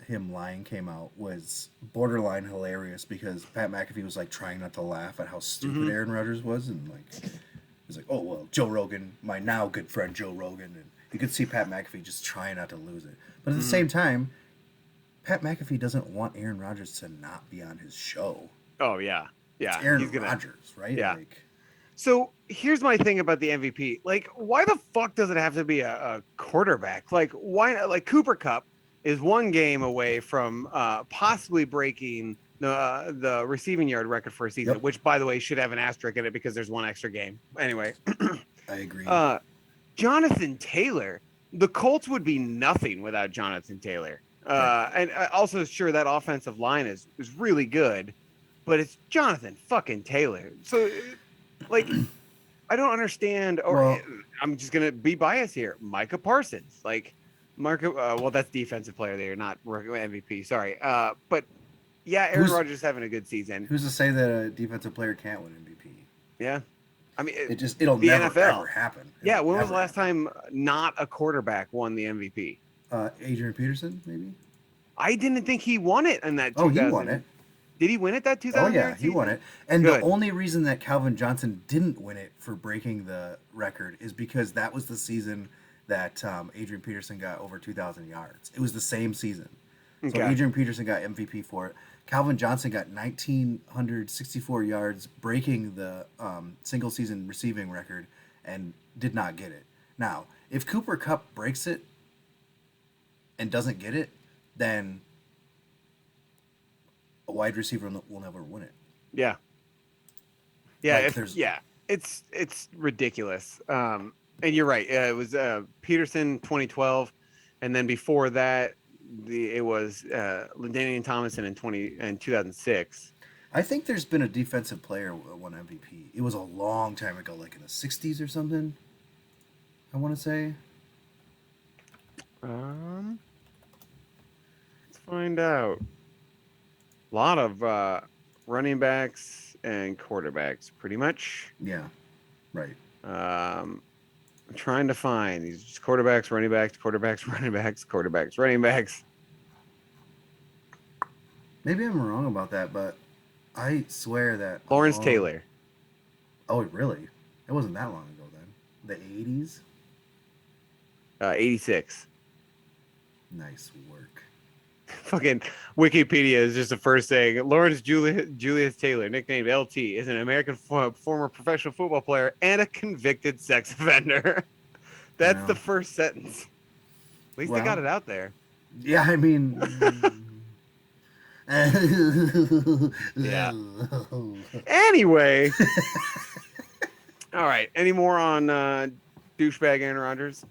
Speaker 2: him lying came out was borderline hilarious because Pat McAfee was trying not to laugh at how stupid Aaron Rodgers was, and he was like, oh well, Joe Rogan, my now good friend Joe Rogan, and You could see Pat McAfee just trying not to lose it. But at the same time, Pat McAfee doesn't want Aaron Rodgers to not be on his show.
Speaker 1: Oh yeah, yeah.
Speaker 2: It's Aaron
Speaker 1: he's gonna.
Speaker 2: Rodgers, right?
Speaker 1: Yeah.
Speaker 2: Like,
Speaker 1: So here's my thing about the MVP. Like, why the fuck does it have to be a quarterback? Like, why not? Like, Cooper Cup is one game away from possibly breaking the receiving yard record for a season,
Speaker 2: Yep.
Speaker 1: which, by the way, should have an asterisk in it because there's one extra game. Anyway,
Speaker 2: I agree.
Speaker 1: Jonathan Taylor, the Colts would be nothing without Jonathan Taylor. And also, sure, that offensive line is really good, but it's Jonathan fucking Taylor. So, like, I don't understand. Or
Speaker 2: Well-
Speaker 1: I'm just gonna be biased here. Micah Parsons, like, well, that's defensive player there, not MVP. Sorry, but yeah, Aaron Rodgers is having a good season.
Speaker 2: Who's to say that a defensive player can't win MVP?
Speaker 1: Yeah, I mean,
Speaker 2: It'll
Speaker 1: the
Speaker 2: never
Speaker 1: NFL.
Speaker 2: ever happen.
Speaker 1: Yeah,
Speaker 2: It'll
Speaker 1: when was the
Speaker 2: never
Speaker 1: last time not a quarterback won the MVP?
Speaker 2: Adrian Peterson, maybe?
Speaker 1: I didn't think he won it in that.
Speaker 2: Oh, he won it.
Speaker 1: Did he win it that 2000?
Speaker 2: Oh, yeah, he won it. And
Speaker 1: Good.
Speaker 2: the only reason that Calvin Johnson didn't win it for breaking the record is because that was the season that Adrian Peterson got over 2,000 yards. It was the same season. So
Speaker 1: Okay.
Speaker 2: Adrian Peterson got MVP for it. Calvin Johnson got 1,964 yards, breaking the single-season receiving record, and did not get it. Now, if Cooper Kupp breaks it and doesn't get it, then a wide receiver will never win it.
Speaker 1: Yeah. Yeah,
Speaker 2: Like,
Speaker 1: it's ridiculous. And you're right. It was Peterson 2012, and then before that, it was LaDainian Tomlinson in 2006.
Speaker 2: I think there's been a defensive player who won MVP. It was a long time ago, like in the 60s or something. I want to say.
Speaker 1: Let's find out. A lot of running backs and quarterbacks, pretty much.
Speaker 2: Yeah, right.
Speaker 1: I'm trying to find these just quarterbacks, running backs, quarterbacks, running backs, quarterbacks, running backs.
Speaker 2: Maybe I'm wrong about that, but I swear that
Speaker 1: Lawrence Taylor.
Speaker 2: Oh, really? It wasn't that long ago then. The 80s?
Speaker 1: 86.
Speaker 2: Nice work.
Speaker 1: Fucking Wikipedia is just the first thing. Lawrence Julius Taylor, nicknamed LT, is an American former professional football player and a convicted sex offender. That's
Speaker 2: Yeah.
Speaker 1: the first sentence. At least they got it out there.
Speaker 2: Yeah, I mean...
Speaker 1: Yeah. Anyway. All right. Any more on douchebag Aaron Rodgers?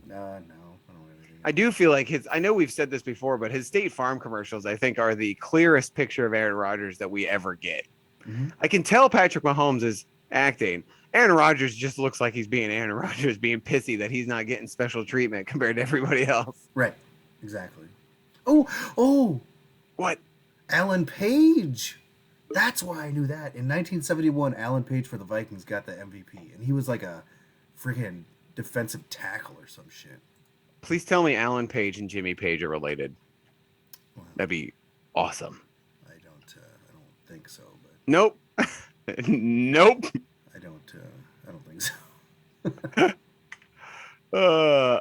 Speaker 2: No, I don't have anything.
Speaker 1: I do feel like I know we've said this before, but his State Farm commercials, I think, are the clearest picture of Aaron Rodgers that we ever get.
Speaker 2: Mhm.
Speaker 1: I can tell Patrick Mahomes is acting. Aaron Rodgers just looks like he's being Aaron Rodgers, being pissy that he's not getting special treatment compared to everybody else.
Speaker 2: Right, exactly. Oh!
Speaker 1: What?
Speaker 2: Alan Page. That's why I knew that. In 1971, Alan Page for the Vikings got the MVP, and he was like a freaking defensive tackle or some shit.
Speaker 1: Please tell me Alan Page and Jimmy Page are related.
Speaker 2: Well,
Speaker 1: That'd be awesome.
Speaker 2: I don't think so, but
Speaker 1: Nope. Nope.
Speaker 2: I don't think so.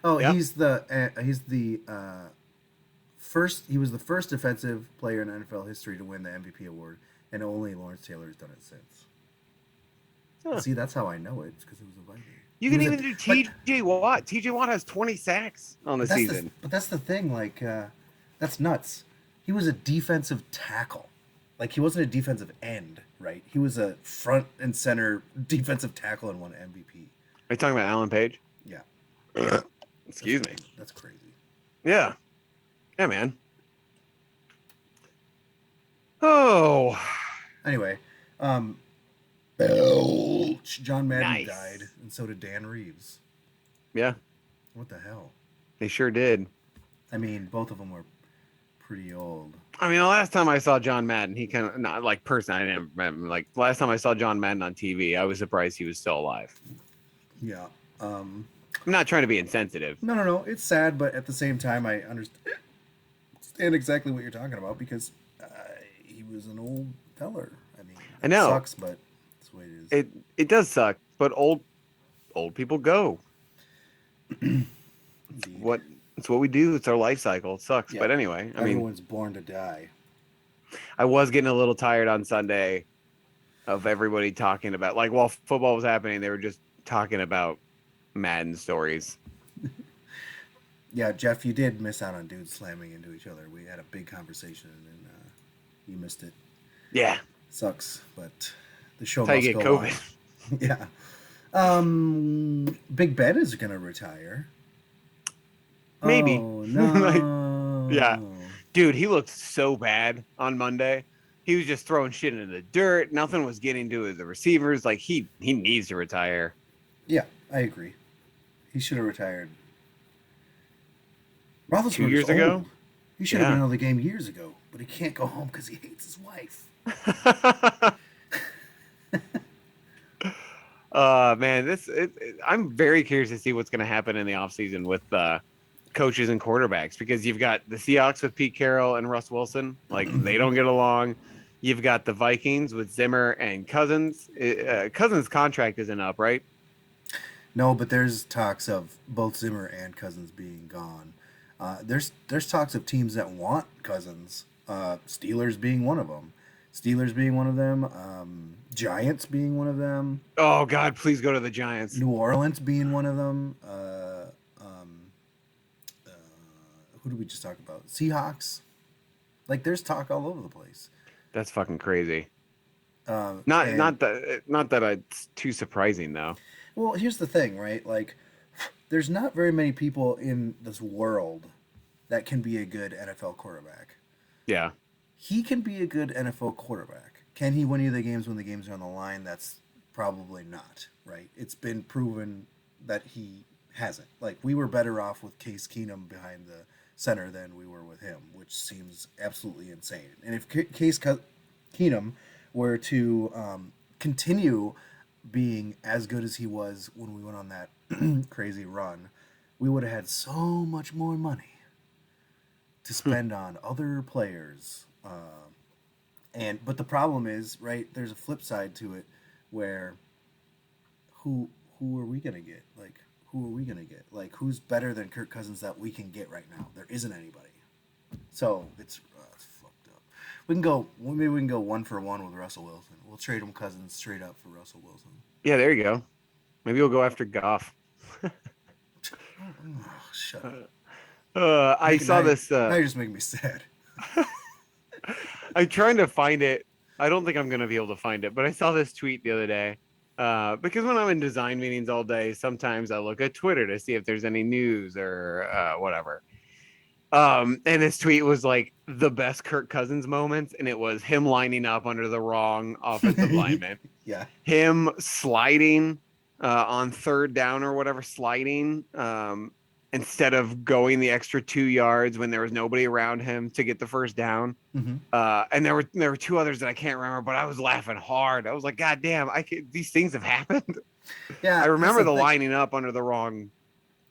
Speaker 2: Oh,
Speaker 1: Yep.
Speaker 2: he's the first. He was the first defensive player in NFL history to win the MVP award, and only Lawrence Taylor has done it since.
Speaker 1: Huh.
Speaker 2: See, that's how I know it. It's because it was a Viking.
Speaker 1: You can even do TJ Watt. TJ Watt has 20 sacks on the season.
Speaker 2: But that's the thing. Like, that's nuts. He was a defensive tackle. Like, he wasn't a defensive end, right? He was a front and center defensive tackle and won MVP.
Speaker 1: Are you talking about Alan Page?
Speaker 2: Yeah.
Speaker 1: Excuse me.
Speaker 2: That's crazy.
Speaker 1: Yeah. Yeah, man. Oh.
Speaker 2: Anyway, John Madden
Speaker 1: Nice.
Speaker 2: died, and so did Dan Reeves.
Speaker 1: Yeah,
Speaker 2: What the hell?
Speaker 1: they sure did.
Speaker 2: I mean, both of them were pretty old.
Speaker 1: I mean, the last time I saw John Madden, he kind of, not like personally, I didn't remember. Like, the last time I saw John Madden on TV, I was surprised he was still alive.
Speaker 2: Yeah.
Speaker 1: I'm not trying to be insensitive.
Speaker 2: No. It's sad, but at the same time, I understand exactly what you're talking about because he was an old feller. I mean,
Speaker 1: I know.
Speaker 2: It sucks, but that's the way it is.
Speaker 1: It does suck, but old old people go.
Speaker 2: Indeed.
Speaker 1: It's what we do. It's our life cycle. It sucks.
Speaker 2: Yeah.
Speaker 1: But anyway, I mean,
Speaker 2: Everyone's born to die.
Speaker 1: I was getting a little tired on Sunday of everybody talking about, like, while football was happening, they were just talking about Madden stories.
Speaker 2: Yeah, Jeff, you did miss out on dudes slamming into each other. We had a big conversation, and you missed it.
Speaker 1: Yeah.
Speaker 2: Sucks, but the show
Speaker 1: That's how
Speaker 2: must
Speaker 1: you get
Speaker 2: go
Speaker 1: COVID.
Speaker 2: on. Yeah. Big Ben is going to retire.
Speaker 1: Maybe.
Speaker 2: Oh, no.
Speaker 1: Yeah. Dude, he looked so bad on Monday. He was just throwing shit into the dirt. Nothing was getting to the receivers. Like, he needs to retire.
Speaker 2: Yeah, I agree. He should have retired.
Speaker 1: 2 years ago?
Speaker 2: He should have been out of the game years ago, but he can't go home because he hates his wife.
Speaker 1: Man, I'm very curious to see what's going to happen in the offseason with coaches and quarterbacks, because you've got the Seahawks with Pete Carroll and Russ Wilson. Like, they don't get along. You've got the Vikings with Zimmer and Cousins. Cousins' contract isn't up, right?
Speaker 2: No, but there's talks of both Zimmer and Cousins being gone. There's talks of teams that want Cousins. Steelers being one of them. Giants being one of them.
Speaker 1: Oh, God, please go to the Giants.
Speaker 2: New Orleans being one of them. Who did we just talk about? Seahawks. Like, there's talk all over the place.
Speaker 1: That's fucking crazy.
Speaker 2: And-
Speaker 1: Not that it's too surprising, though.
Speaker 2: Well, here's the thing, right? Like, there's not very many people in this world that can be a good NFL quarterback.
Speaker 1: Yeah.
Speaker 2: He can be a good NFL quarterback. Can he win you the games when the games are on the line? That's probably not, right? It's been proven that he hasn't. Like, we were better off with Case Keenum behind the center than we were with him, which seems absolutely insane. And if Case Keenum were to continue being as good as he was when we went on that crazy run, we would have had so much more money to spend on other players. But the problem is, right, there's a flip side to it where who are we gonna get? Like, who are we gonna get? Like, who's better than Kirk Cousins that we can get right now? There isn't anybody. So it's fucked up. Maybe we can go 1-for-1 with Russell Wilson. We'll trade him Cousins straight up for Russell Wilson.
Speaker 1: Yeah, there you go. Maybe we'll go after Goff.
Speaker 2: Shut up.
Speaker 1: I saw this.
Speaker 2: Now you're just making me sad.
Speaker 1: I'm trying to find it. I don't think I'm going to be able to find it, but I saw this tweet the other day. Because when I'm in design meetings all day, sometimes I look at Twitter to see if there's any news or whatever. And this tweet was like the best Kirk Cousins moments, and it was him lining up under the wrong offensive lineman.
Speaker 2: Yeah.
Speaker 1: Him sliding on third down or whatever, sliding instead of going the extra 2 yards when there was nobody around him to get the first down.
Speaker 2: Mm-hmm.
Speaker 1: And there were two others that I can't remember, but I was laughing hard. I was like, God damn, these things have happened.
Speaker 2: Yeah.
Speaker 1: I remember the
Speaker 2: thing.
Speaker 1: lining up under the wrong.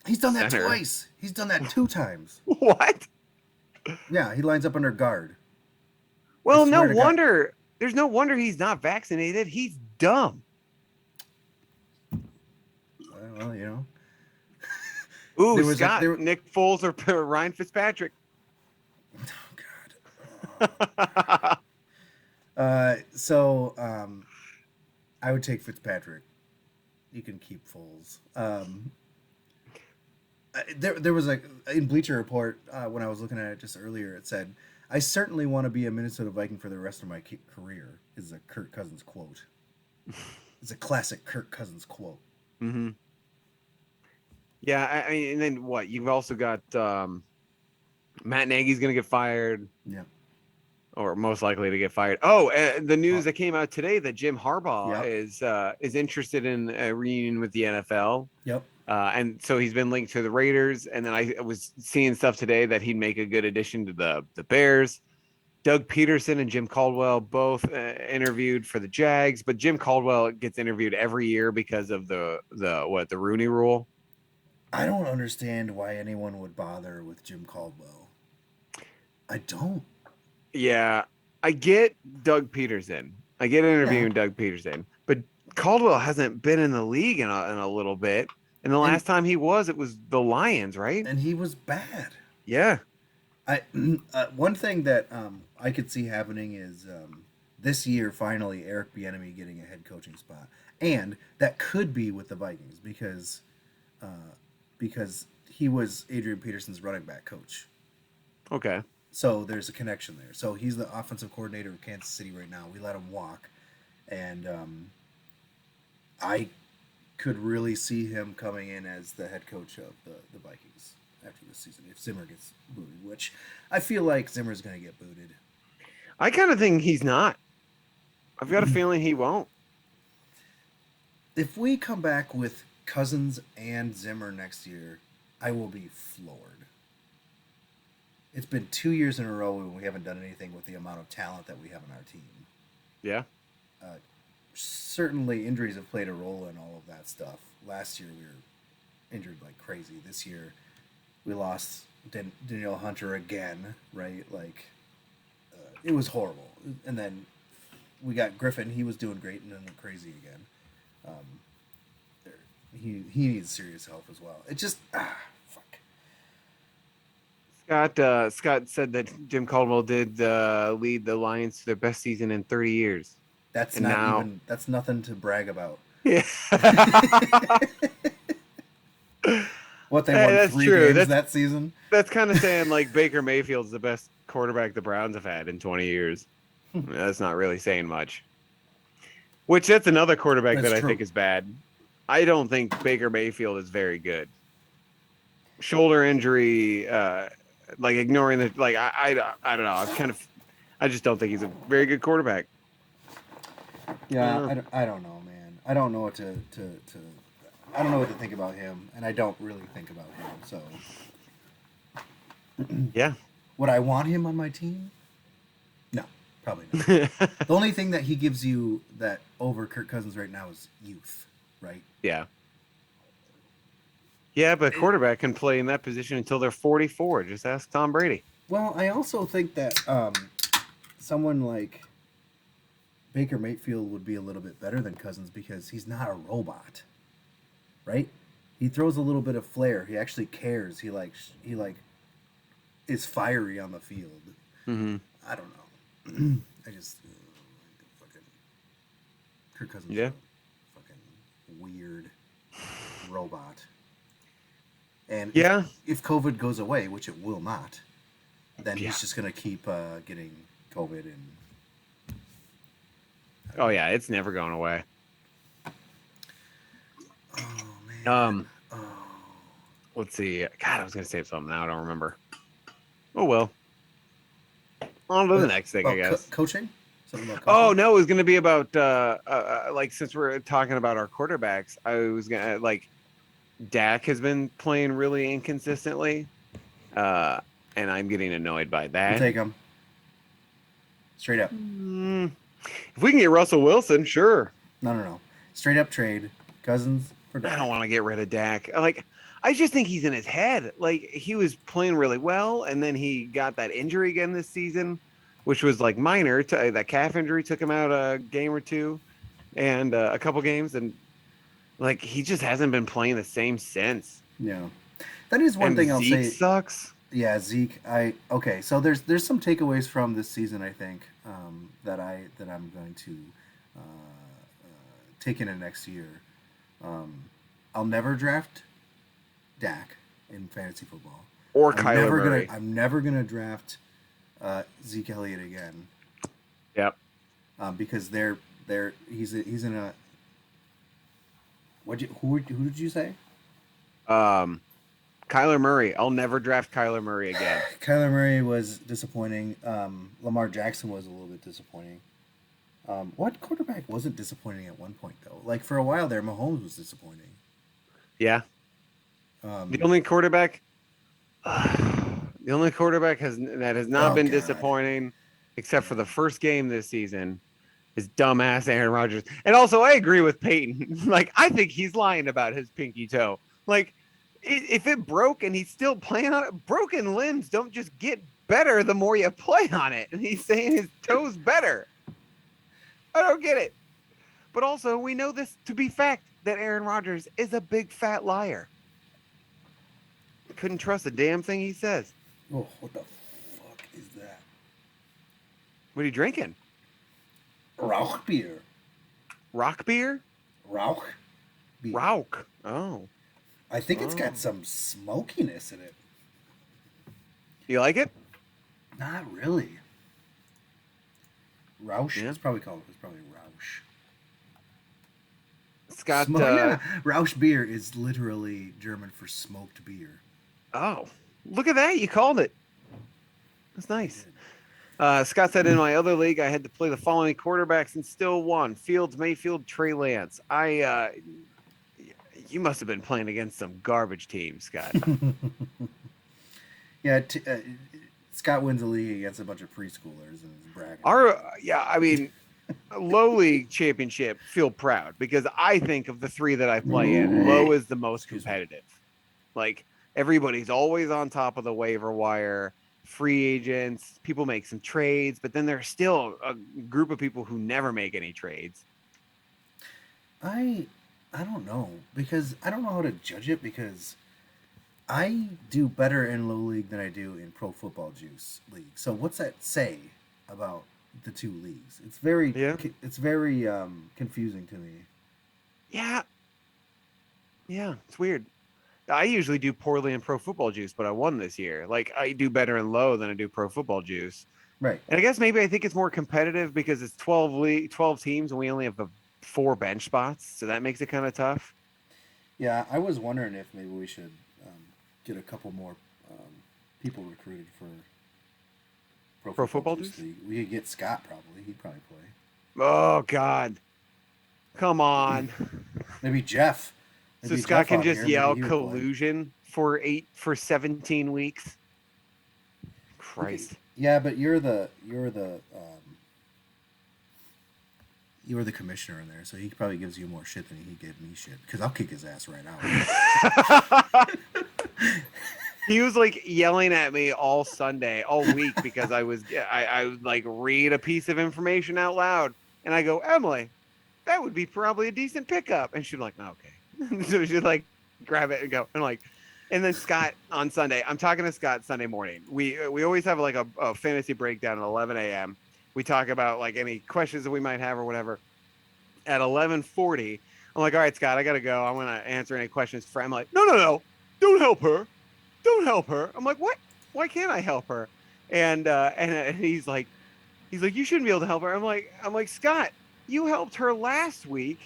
Speaker 2: He's done that
Speaker 1: center.
Speaker 2: twice. He's done that 2 times.
Speaker 1: What?
Speaker 2: Yeah, he lines up under guard.
Speaker 1: Well,
Speaker 2: I
Speaker 1: no
Speaker 2: swear to God.
Speaker 1: wonder. There's no wonder he's not vaccinated. He's dumb.
Speaker 2: Well, you know.
Speaker 1: Ooh,
Speaker 2: There was
Speaker 1: Scott, Nick Foles or Ryan Fitzpatrick.
Speaker 2: Oh God. So I would take Fitzpatrick. You can keep Foles. There was in Bleacher Report when I was looking at it just earlier. It said, "I certainly want to be a Minnesota Viking for the rest of my career." Is a Kirk Cousins quote. It's a classic Kirk Cousins quote.
Speaker 1: Mm-hmm. Yeah, I mean, and then what? You've also got Matt Nagy's going to get fired.
Speaker 2: Yeah.
Speaker 1: Or most likely to get fired. Oh, the news that came out today that Jim Harbaugh is interested in a reunion with the NFL.
Speaker 2: Yep.
Speaker 1: And so he's been linked to the Raiders. And then I was seeing stuff today that he'd make a good addition to the Bears. Doug Peterson and Jim Caldwell both interviewed for the Jags, but Jim Caldwell gets interviewed every year because of the Rooney Rule.
Speaker 2: I don't understand why anyone would bother with Jim Caldwell. I don't.
Speaker 1: Yeah, I get Doug Peterson. I get interviewing Doug Peterson, but Caldwell hasn't been in the league in a little bit. And the last time he was, it was the Lions, right?
Speaker 2: And he was bad.
Speaker 1: Yeah.
Speaker 2: One thing that I could see happening is this year finally Eric Bieniemy getting a head coaching spot, and that could be with the Vikings because he was Adrian Peterson's running back coach.
Speaker 1: Okay.
Speaker 2: So there's a connection there. So he's the offensive coordinator of Kansas City right now. We let him walk, and I could really see him coming in as the head coach of the Vikings after this season if Zimmer gets booted, which I feel like Zimmer's going to get booted.
Speaker 1: I kind of think he's not. I've got a feeling he won't.
Speaker 2: If we come back with Cousins and Zimmer next year, I will be floored. It's been 2 years in a row when we haven't done anything with the amount of talent that we have on our team.
Speaker 1: Yeah.
Speaker 2: Certainly injuries have played a role in all of that stuff. Last year we were injured like crazy. This year we lost Danielle Hunter again, right? Like, it was horrible. And then we got Griffin. He was doing great, and then went crazy again. He needs serious help as well. It just fuck.
Speaker 1: Scott said that Jim Caldwell did lead the Lions to their best season in 30 years.
Speaker 2: That's that's nothing to brag about.
Speaker 1: Yeah.
Speaker 2: What, they won 3 games that season?
Speaker 1: That's kind of saying like Baker Mayfield's the best quarterback the Browns have had in 20 years. That's not really saying much. Which that's another quarterback that I think is bad. I don't think Baker Mayfield is very good. Shoulder injury, like ignoring the like I don't know. I just don't think he's a very good quarterback.
Speaker 2: Yeah, I don't know, man. I don't know what to I don't know what to think about him, and I don't really think about him. So,
Speaker 1: yeah.
Speaker 2: Would I want him on my team? No, probably not. The only thing that he gives you that over Kirk Cousins right now is youth, right?
Speaker 1: Yeah. Yeah, but a quarterback can play in that position until they're 44. Just ask Tom Brady.
Speaker 2: Well, I also think that someone like Baker Mayfield would be a little bit better than Cousins because he's not a robot, right? He throws a little bit of flair. He actually cares. He is fiery on the field.
Speaker 1: Mm-hmm.
Speaker 2: I don't know. I just fucking Kirk Cousins.
Speaker 1: Yeah.
Speaker 2: Fucking weird robot. And
Speaker 1: yeah,
Speaker 2: if COVID goes away, which it will not, then he's just gonna keep getting COVID and.
Speaker 1: Oh yeah, it's never going away.
Speaker 2: Oh man.
Speaker 1: Let's see. God, I was gonna say something now. I don't remember. Oh well. On to the next thing, I guess.
Speaker 2: Coaching? Something about
Speaker 1: Oh
Speaker 2: coaching?
Speaker 1: no, it was gonna be about like since we're talking about our quarterbacks, I was gonna like Dak has been playing really inconsistently, and I'm getting annoyed by that.
Speaker 2: We'll take him. Straight up.
Speaker 1: If we can get Russell Wilson, sure.
Speaker 2: No. Straight up trade Cousins for Dak.
Speaker 1: I don't want to get rid of Dak. Like, I just think he's in his head. Like, he was playing really well, and then he got that injury again this season, which was like minor. That calf injury took him out a game or two, and a couple games, and like he just hasn't been playing the same since.
Speaker 2: Yeah, that is one thing I'll
Speaker 1: Zeke
Speaker 2: say.
Speaker 1: Sucks.
Speaker 2: Yeah, Zeke. Okay. So there's some takeaways from this season. I think that I'm going to take into next year. I'll never draft Dak in fantasy football.
Speaker 1: Or Kyler Murray.
Speaker 2: I'm never gonna draft Zeke Elliott again.
Speaker 1: Yep.
Speaker 2: Because he's in a. Who did you say?
Speaker 1: Kyler Murray. I'll never draft Kyler Murray again.
Speaker 2: Kyler Murray was disappointing. Lamar Jackson was a little bit disappointing. What quarterback wasn't disappointing at one point though? Like for a while there, Mahomes was disappointing.
Speaker 1: Yeah. The only quarterback that has not been disappointing, except for the first game this season, is dumbass Aaron Rodgers. And also, I agree with Peyton. Like, I think he's lying about his pinky toe. Like, if it broke and he's still playing on it, broken limbs don't just get better the more you play on it. And he's saying his toe's better. I don't get it. But also, we know this to be fact that Aaron Rodgers is a big fat liar. Couldn't trust a damn thing he says.
Speaker 2: Oh, what the fuck is that?
Speaker 1: What are you drinking?
Speaker 2: Rauch beer.
Speaker 1: Rock beer?
Speaker 2: Rauch beer.
Speaker 1: Rauch. Oh.
Speaker 2: I think it's got some smokiness in it.
Speaker 1: You like it?
Speaker 2: Not really. Rausch?
Speaker 1: Yeah.
Speaker 2: It's probably Rausch.
Speaker 1: Scott.
Speaker 2: Yeah. Rausch beer is literally German for smoked beer.
Speaker 1: Oh, look at that. You called it. That's nice. Scott said, in my other league, I had to play the following quarterbacks and still won. Fields, Mayfield, Trey Lance. You must have been playing against some garbage team, Scott.
Speaker 2: Yeah, Scott wins the league against a bunch of preschoolers and is bragging.
Speaker 1: I mean, low league championship, feel proud because I think of the three that I play in, low is the most competitive. Like, everybody's always on top of the waiver wire, free agents, people make some trades, but then there's still a group of people who never make any trades.
Speaker 2: I don't know, because I don't know how to judge it, because I do better in low league than I do in Pro Football Juice league. So what's that say about the two leagues? It's very confusing to me.
Speaker 1: Yeah, it's weird. I usually do poorly in Pro Football Juice, but I won this year. Like, I do better in low than I do Pro Football Juice.
Speaker 2: Right.
Speaker 1: And I guess maybe I think it's more competitive because it's 12 teams and we only have 4 bench spots, so that makes it kind of tough.
Speaker 2: Yeah, I was wondering if maybe we should get a couple more people recruited for
Speaker 1: Pro Football Juice
Speaker 2: league. We could get Scott probably. He'd probably play.
Speaker 1: Oh God, come on!
Speaker 2: Maybe Jeff.
Speaker 1: So Scott can just yell collusion for 17 weeks. Christ.
Speaker 2: Yeah, but you're the commissioner in there, so he probably gives you more shit than he gave me shit. Because I'll kick his ass right now.
Speaker 1: He was like yelling at me all week because I would like read a piece of information out loud, and I go, Emily, that would be probably a decent pickup, and she'd like, oh, okay. So she'd like grab it and go, and then Scott on Sunday. I'm talking to Scott Sunday morning. We always have like a fantasy breakdown at 11 a.m. We talk about like any questions that we might have or whatever. At 11:40, I'm like, all right, Scott, I gotta go. I'm gonna answer any questions for Emily. No, don't help her. I'm like, what? Why can't I help her? And he's like, you shouldn't be able to help her. I'm like, Scott, you helped her last week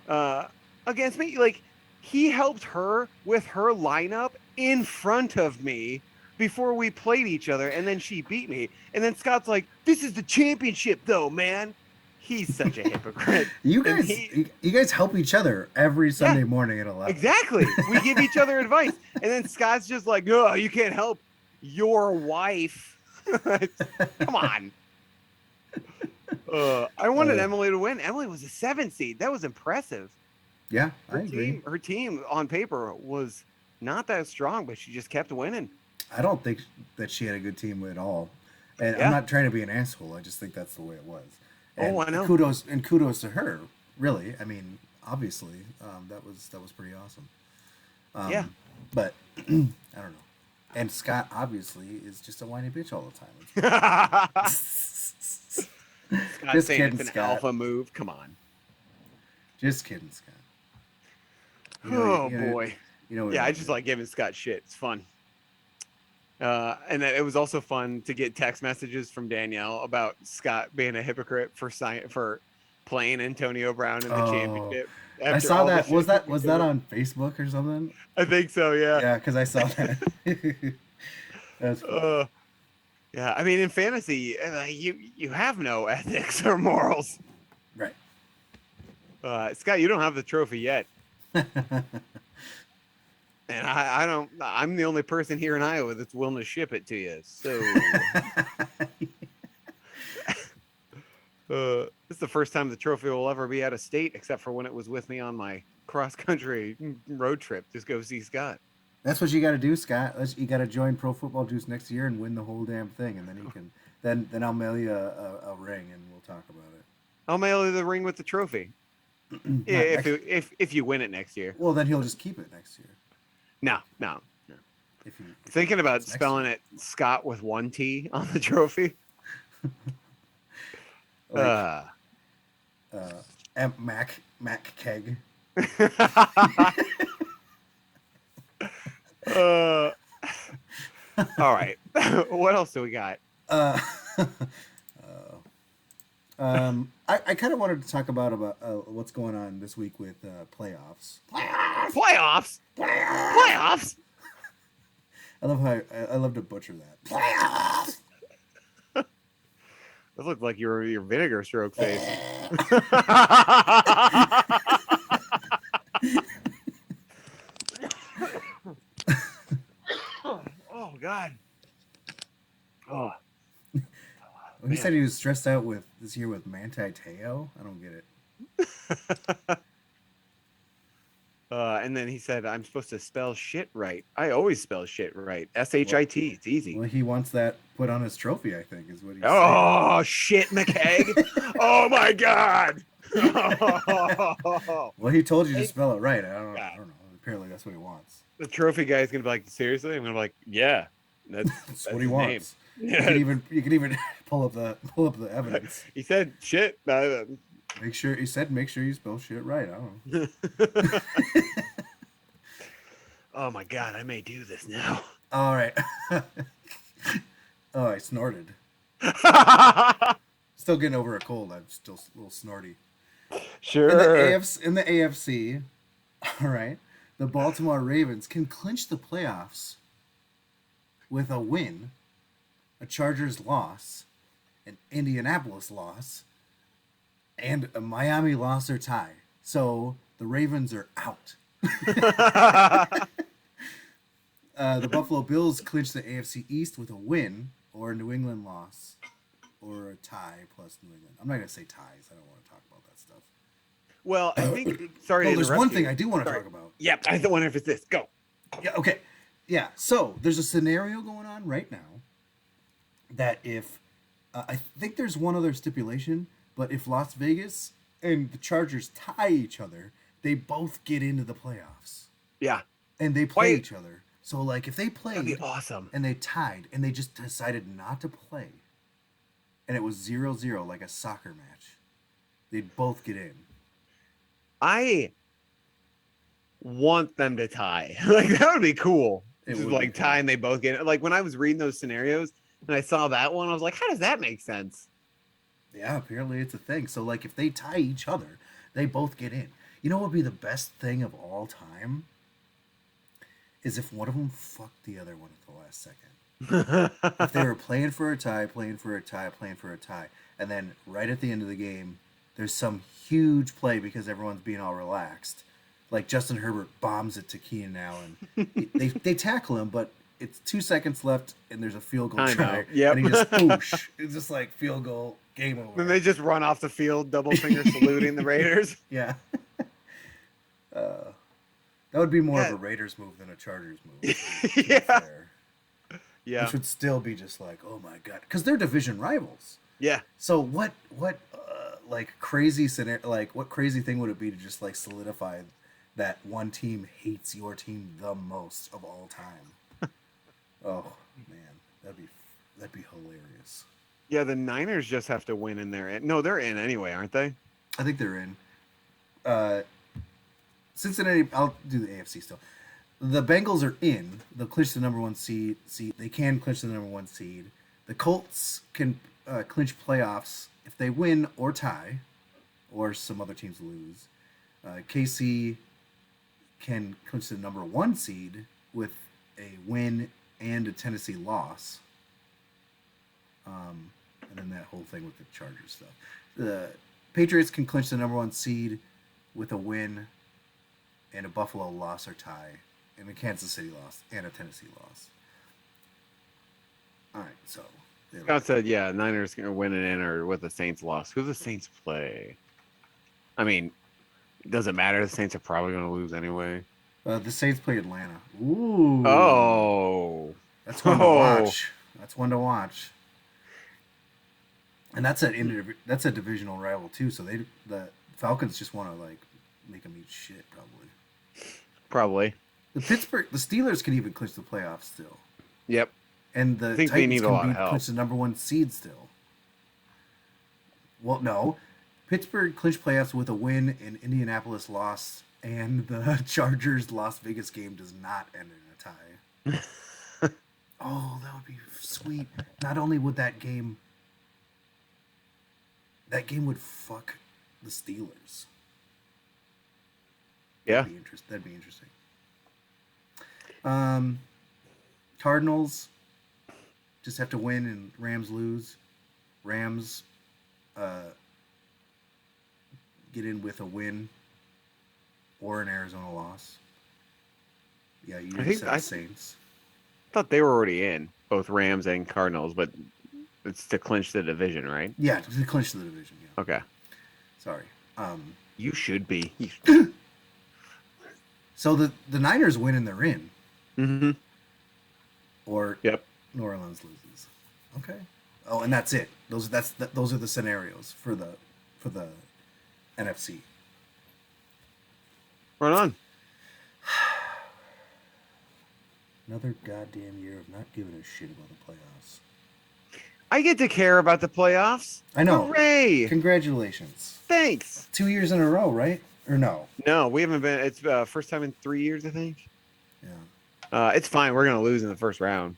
Speaker 1: against me. Like, he helped her with her lineup in front of me before we played each other, and then she beat me. And then Scott's like, this is the championship, though, man. He's such a hypocrite.
Speaker 2: You guys help each other every Sunday morning at 11.
Speaker 1: Exactly. We give each other advice. And then Scott's just like, no, you can't help your wife. Come on. I wanted Emily to win. Emily was a 7 seed. That was impressive.
Speaker 2: Yeah, I agree.
Speaker 1: Her team on paper was not that strong, but she just kept winning.
Speaker 2: I don't think that she had a good team at all. And I'm not trying to be an asshole. I just think that's the way it was. And
Speaker 1: I know.
Speaker 2: Kudos to her, really. I mean, obviously, that was pretty awesome. But I don't know. And Scott obviously is just a whiny bitch all the time.
Speaker 1: Scott
Speaker 2: Just
Speaker 1: saying
Speaker 2: kidding,
Speaker 1: it's an
Speaker 2: Scott.
Speaker 1: alpha move. Come on.
Speaker 2: Just kidding, Scott.
Speaker 1: Boy. I just
Speaker 2: do.
Speaker 1: like giving Scott shit. It's fun. And then it was also fun to get text messages from Danielle about Scott being a hypocrite for playing Antonio Brown in the championship.
Speaker 2: I saw that. Was that on Facebook or something?
Speaker 1: I think so. Yeah.
Speaker 2: Yeah, because I saw that. That's funny.
Speaker 1: Yeah. I mean, in fantasy, you have no ethics or morals.
Speaker 2: Right.
Speaker 1: Scott, you don't have the trophy yet. And I don't. I'm the only person here in Iowa that's willing to ship it to you. So this is the first time the trophy will ever be out of state, except for when it was with me on my cross-country road trip. Just go see Scott.
Speaker 2: That's what you got to do, Scott. You got to join Pro Football Juice next year and win the whole damn thing, and then you can. Then I'll mail you a ring and we'll talk about it.
Speaker 1: I'll mail you the ring with the trophy. Yeah,
Speaker 2: Not next-
Speaker 1: if you win it next year.
Speaker 2: well, then he'll just keep it next year.
Speaker 1: No.
Speaker 2: If he
Speaker 1: Thinking about
Speaker 2: it's next
Speaker 1: spelling
Speaker 2: year.
Speaker 1: it Scott with one T on the trophy.
Speaker 2: Like Mac Keg.
Speaker 1: uh, all right. What else do we got?
Speaker 2: Uh, I kind of wanted to talk about what's going on this week with playoffs.
Speaker 1: Playoffs. Playoffs.
Speaker 2: I love to butcher that. Playoffs.
Speaker 1: That looked like your vinegar stroke face. Oh God. Oh.
Speaker 2: Well, he said he was stressed out with this year with Manti Te'o. I don't get it.
Speaker 1: And then he said, "I'm supposed to spell shit right. I always spell shit right. SHIT. It's easy."
Speaker 2: Well, he wants that put on his trophy, I think, is what he's saying.
Speaker 1: Oh shit, McKeg! Oh my God!
Speaker 2: Well, he told you to spell it right. I don't know. Apparently, that's what he wants.
Speaker 1: The trophy guy is gonna be like, "Seriously?" I'm gonna be like, "Yeah,
Speaker 2: That's what he
Speaker 1: his
Speaker 2: wants.
Speaker 1: name."
Speaker 2: You can even pull up the evidence.
Speaker 1: He said shit.
Speaker 2: Make sure you spell shit right. I don't know.
Speaker 1: Oh my God, I may do this now.
Speaker 2: All right. Oh, I snorted. Still getting over a cold. I'm still a little snorty.
Speaker 1: Sure.
Speaker 2: In the AFC, all right, the Baltimore Ravens can clinch the playoffs with a win, a Chargers loss, an Indianapolis loss, and a Miami loss or tie. So the Ravens are out. The Buffalo Bills clinch the AFC East with a win or a New England loss or a tie plus New England. I'm not going to say ties. I don't want to talk about that stuff.
Speaker 1: Well, I think. Sorry.
Speaker 2: Oh,
Speaker 1: to
Speaker 2: there's
Speaker 1: interrupt
Speaker 2: one
Speaker 1: you.
Speaker 2: thing I do want to
Speaker 1: Sorry.
Speaker 2: talk about.
Speaker 1: Yep, I don't wonder if it's this. Go.
Speaker 2: Yeah, okay. Yeah, so there's a scenario going on right now that if I think there's one other stipulation, but if Las Vegas and the Chargers tie each other, they both get into the playoffs.
Speaker 1: Yeah,
Speaker 2: And they play
Speaker 1: Wait.
Speaker 2: each other. So like if they
Speaker 1: that'd be
Speaker 2: played
Speaker 1: awesome.
Speaker 2: and they tied and they just decided not to play and it was 0-0 like a soccer match, they'd both get in.
Speaker 1: I want them to tie. Like that would be cool.
Speaker 2: It
Speaker 1: Just
Speaker 2: would be
Speaker 1: like
Speaker 2: cool.
Speaker 1: tie and they both get it. Like when I was reading those scenarios and I saw that one, I was like, how does that make sense?
Speaker 2: Yeah, apparently it's a thing. So like if they tie each other, they both get in. You know what would be the best thing of all time? Is if one of them fucked the other one at the last second. If they were playing for a tie, and then right at the end of the game, there's some huge play because everyone's being all relaxed. Like Justin Herbert bombs it to Keenan Allen. they tackle him, but it's 2 seconds left and there's a field goal
Speaker 1: I know.
Speaker 2: try.
Speaker 1: Yep.
Speaker 2: And he just whoosh. It's just like field goal, game over.
Speaker 1: Then they just run off the field, double finger saluting the Raiders.
Speaker 2: Yeah. That would be more
Speaker 1: Yeah.
Speaker 2: of a Raiders move than a Chargers move.
Speaker 1: Yeah.
Speaker 2: Fair.
Speaker 1: Yeah.
Speaker 2: Which would still be just like, oh my god, because they're division rivals.
Speaker 1: Yeah.
Speaker 2: So what like crazy scenario, like what crazy thing would it be to just like solidify that one team hates your team the most of all time? Oh man, that'd be hilarious.
Speaker 1: Yeah, the Niners just have to win in there. No, they're in anyway, aren't they?
Speaker 2: I think they're in. Cincinnati, I'll do the AFC still. The Bengals are in. They'll clinch the number one seed. They can clinch the number one seed. The Colts can clinch playoffs if they win or tie, or some other teams lose. KC can clinch the number one seed with a win and a Tennessee loss. And then that whole thing with the Chargers stuff. The Patriots can clinch the number one seed with a win and a Buffalo loss or tie, and a Kansas City loss and a Tennessee loss. All right, so
Speaker 1: Scott said, yeah, Niners going to win it in or with the Saints loss. Who the Saints play? I mean, does it matter? The Saints are probably going to lose anyway.
Speaker 2: the Saints play Atlanta. Ooh,
Speaker 1: Oh.
Speaker 2: that's one to watch. That's one to watch. And that's a divisional rival too. So the Falcons just want to like make them eat shit, probably.
Speaker 1: Probably.
Speaker 2: The Steelers can even clinch the playoffs still,
Speaker 1: Yep.
Speaker 2: and the
Speaker 1: I think they
Speaker 2: Titans
Speaker 1: need a lot
Speaker 2: can
Speaker 1: of help.
Speaker 2: clinch the number 1 seed still. Well, no, Pittsburgh clinched playoffs with a win, and Indianapolis lost, and the Chargers Las Vegas game does not end in a tie. Oh, that would be sweet. Not only would that game would fuck the Steelers.
Speaker 1: Yeah.
Speaker 2: That'd be interesting. Cardinals just have to win and Rams lose. Rams get in with a win or an Arizona loss. Yeah, you
Speaker 1: think
Speaker 2: said the Saints.
Speaker 1: I thought they were already in, both Rams and Cardinals, but it's to clinch the division, right?
Speaker 2: Yeah, to clinch the division. Yeah.
Speaker 1: Okay.
Speaker 2: Sorry.
Speaker 1: You should be.
Speaker 2: So the Niners win and they're in.
Speaker 1: Mm-hmm.
Speaker 2: Or
Speaker 1: Yep.
Speaker 2: New Orleans loses. Okay. Oh, and that's it. Those are the scenarios for the NFC.
Speaker 1: Right on.
Speaker 2: Another goddamn year of not giving a shit about the playoffs.
Speaker 1: I get to care about the playoffs.
Speaker 2: I know.
Speaker 1: Hooray!
Speaker 2: Congratulations.
Speaker 1: Thanks.
Speaker 2: 2 years in a row, right? Or no?
Speaker 1: No, we haven't been. It's first time in 3 years, I think.
Speaker 2: Yeah.
Speaker 1: It's fine. We're gonna lose in the first round.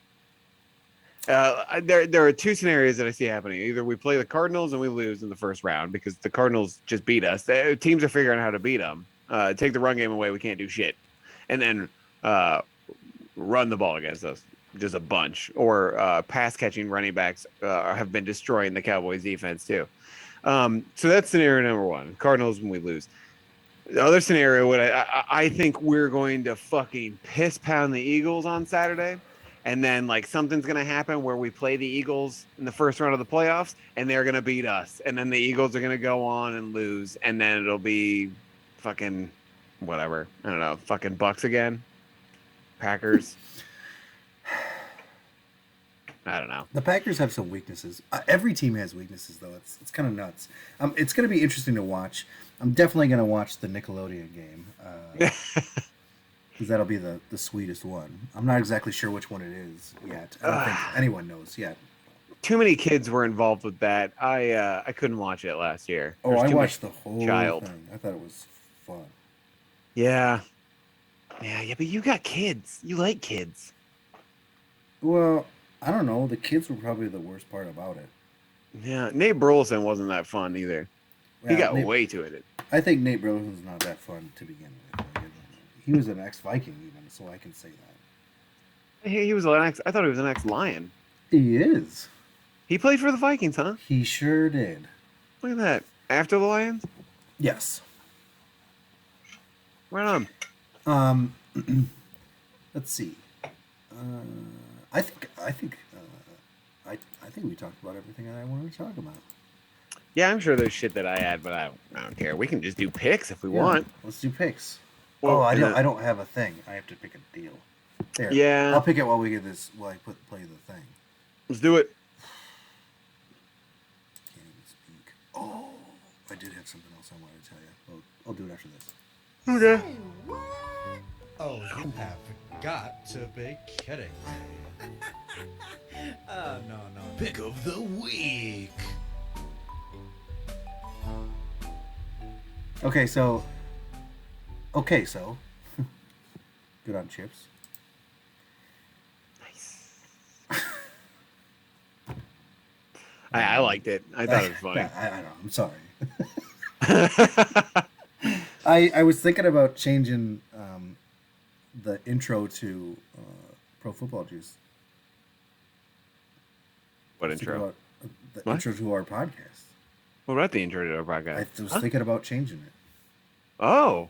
Speaker 1: There are two scenarios that I see happening. Either we play the Cardinals and we lose in the first round because the Cardinals just beat us. Teams are figuring out how to beat them. Take the run game away, we can't do shit. And then run the ball against us, just a bunch. Or pass catching running backs have been destroying the Cowboys defense too. So that's scenario number one. Cardinals when we lose. The other scenario, what I think we're going to fucking piss pound the Eagles on Saturday, and then like something's gonna happen where we play the Eagles in the first round of the playoffs, and they're gonna beat us, and then the Eagles are gonna go on and lose, and then it'll be fucking whatever. I don't know, fucking Bucks again, Packers. I don't know.
Speaker 2: The Packers have some weaknesses. Every team has weaknesses, though. It's kind of nuts. It's going to be interesting to watch. I'm definitely going to watch the Nickelodeon game because that'll be the sweetest one. I'm not exactly sure which one it is yet. I don't think anyone knows yet.
Speaker 1: Too many kids were involved with that. I couldn't watch it last year.
Speaker 2: Oh,
Speaker 1: There's
Speaker 2: I
Speaker 1: too
Speaker 2: watched the
Speaker 1: much
Speaker 2: whole
Speaker 1: child.
Speaker 2: thing. I thought it was fun.
Speaker 1: Yeah, but you got kids. You like kids.
Speaker 2: Well, I don't know. The kids were probably the worst part about it.
Speaker 1: Yeah, Nate Burleson wasn't that fun either. He got way too into it.
Speaker 2: I think Nate Burleson's not that fun to begin with. He was an ex-Viking even, so I can say that.
Speaker 1: He was an ex. I thought he was an ex-Lion.
Speaker 2: He is.
Speaker 1: He played for the Vikings, huh?
Speaker 2: He sure did.
Speaker 1: Look at that. After the Lions?
Speaker 2: Yes.
Speaker 1: Right on.
Speaker 2: Let's see. I think we talked about everything that I wanted to talk about.
Speaker 1: Yeah, I'm sure there's shit that I add, but I don't care. We can just do picks if we want.
Speaker 2: Let's do picks.
Speaker 1: Well,
Speaker 2: I don't have a thing. I have to pick a deal. There.
Speaker 1: Yeah.
Speaker 2: I'll pick it while we get this. While I play the thing.
Speaker 1: Let's do it.
Speaker 2: Can't even speak. Oh, I did have something else I wanted to tell you. I'll do it after this.
Speaker 1: Okay.
Speaker 3: Oh, you have got to be kidding me. No. Pick of the week.
Speaker 2: Okay, so good on chips.
Speaker 1: Nice. I liked it. I thought it was funny.
Speaker 2: I know. I'm sorry. I was thinking about changing the intro to Pro Football Juice.
Speaker 1: What intro?
Speaker 2: The intro to our podcast.
Speaker 1: What about the intro to our podcast?
Speaker 2: I was thinking about changing it.
Speaker 1: Oh.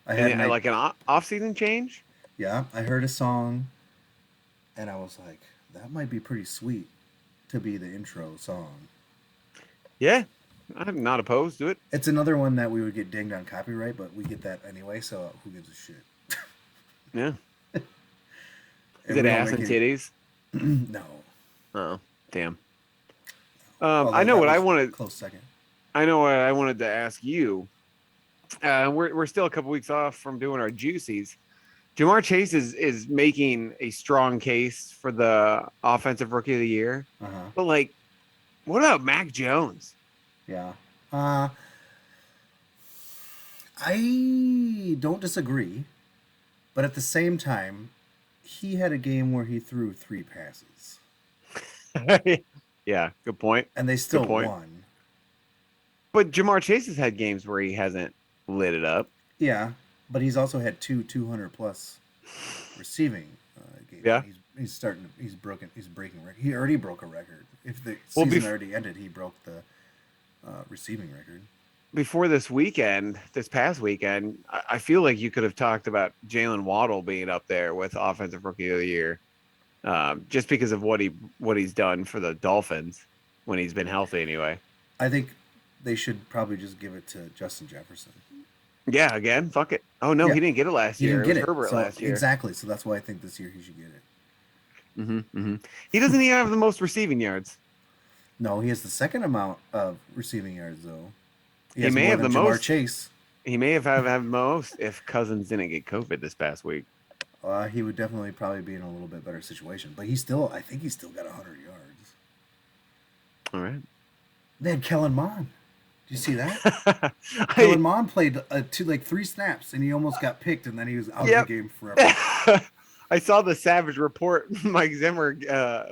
Speaker 2: I had
Speaker 1: like an off-season change?
Speaker 2: Yeah, I heard a song, and I was like, that might be pretty sweet to be the intro song.
Speaker 1: Yeah, I'm not opposed to it.
Speaker 2: It's another one that we would get dinged on copyright, but we get that anyway, so who gives a shit?
Speaker 1: Yeah. Is it ass and titties?
Speaker 2: No.
Speaker 1: Oh, damn.
Speaker 2: Although
Speaker 1: I know
Speaker 2: that
Speaker 1: what I
Speaker 2: was
Speaker 1: wanted.
Speaker 2: Close second.
Speaker 1: I know what I wanted to ask you. We're still a couple weeks off from doing our juicies. Jamar Chase is making a strong case for the offensive rookie of the year. But like, what about Mac Jones?
Speaker 2: Yeah. I don't disagree, but at the same time, he had a game where he threw 3 passes,
Speaker 1: Yeah, good point.
Speaker 2: and they still
Speaker 1: point.
Speaker 2: won.
Speaker 1: But Jamar Chase has had games where he hasn't lit it up.
Speaker 2: Yeah, but he's also had 200-plus receiving games.
Speaker 1: Yeah.
Speaker 2: He's breaking record. He already broke a record. If the
Speaker 1: Well,
Speaker 2: season already ended, he broke the receiving record.
Speaker 1: Before this past weekend, I feel like you could have talked about Jalen Waddle being up there with offensive rookie of the year, just because of what he's done for the Dolphins when he's been healthy anyway.
Speaker 2: I think they should probably just give it to Justin Jefferson.
Speaker 1: Yeah, again, fuck it. Oh no,
Speaker 2: Yeah.
Speaker 1: he didn't get it last
Speaker 2: He
Speaker 1: year.
Speaker 2: didn't get it.
Speaker 1: Herbert
Speaker 2: So,
Speaker 1: last year.
Speaker 2: Exactly. So that's why I think this year he should get it.
Speaker 1: He doesn't even have the most receiving yards.
Speaker 2: No, he has the second amount of receiving yards though.
Speaker 1: He may
Speaker 2: more
Speaker 1: have
Speaker 2: than
Speaker 1: the
Speaker 2: Jamar
Speaker 1: most.
Speaker 2: Chase.
Speaker 1: He may have most if Cousins didn't get COVID this past week.
Speaker 2: He would definitely probably be in a little bit better situation. But I think he's still got 100 yards.
Speaker 1: All right.
Speaker 2: They had Kellen Mond. Did you see that? Kellen Mond played 3 snaps, and he almost got picked, and then he was out of the game forever.
Speaker 1: I saw the Savage Report, Mike Zimmer,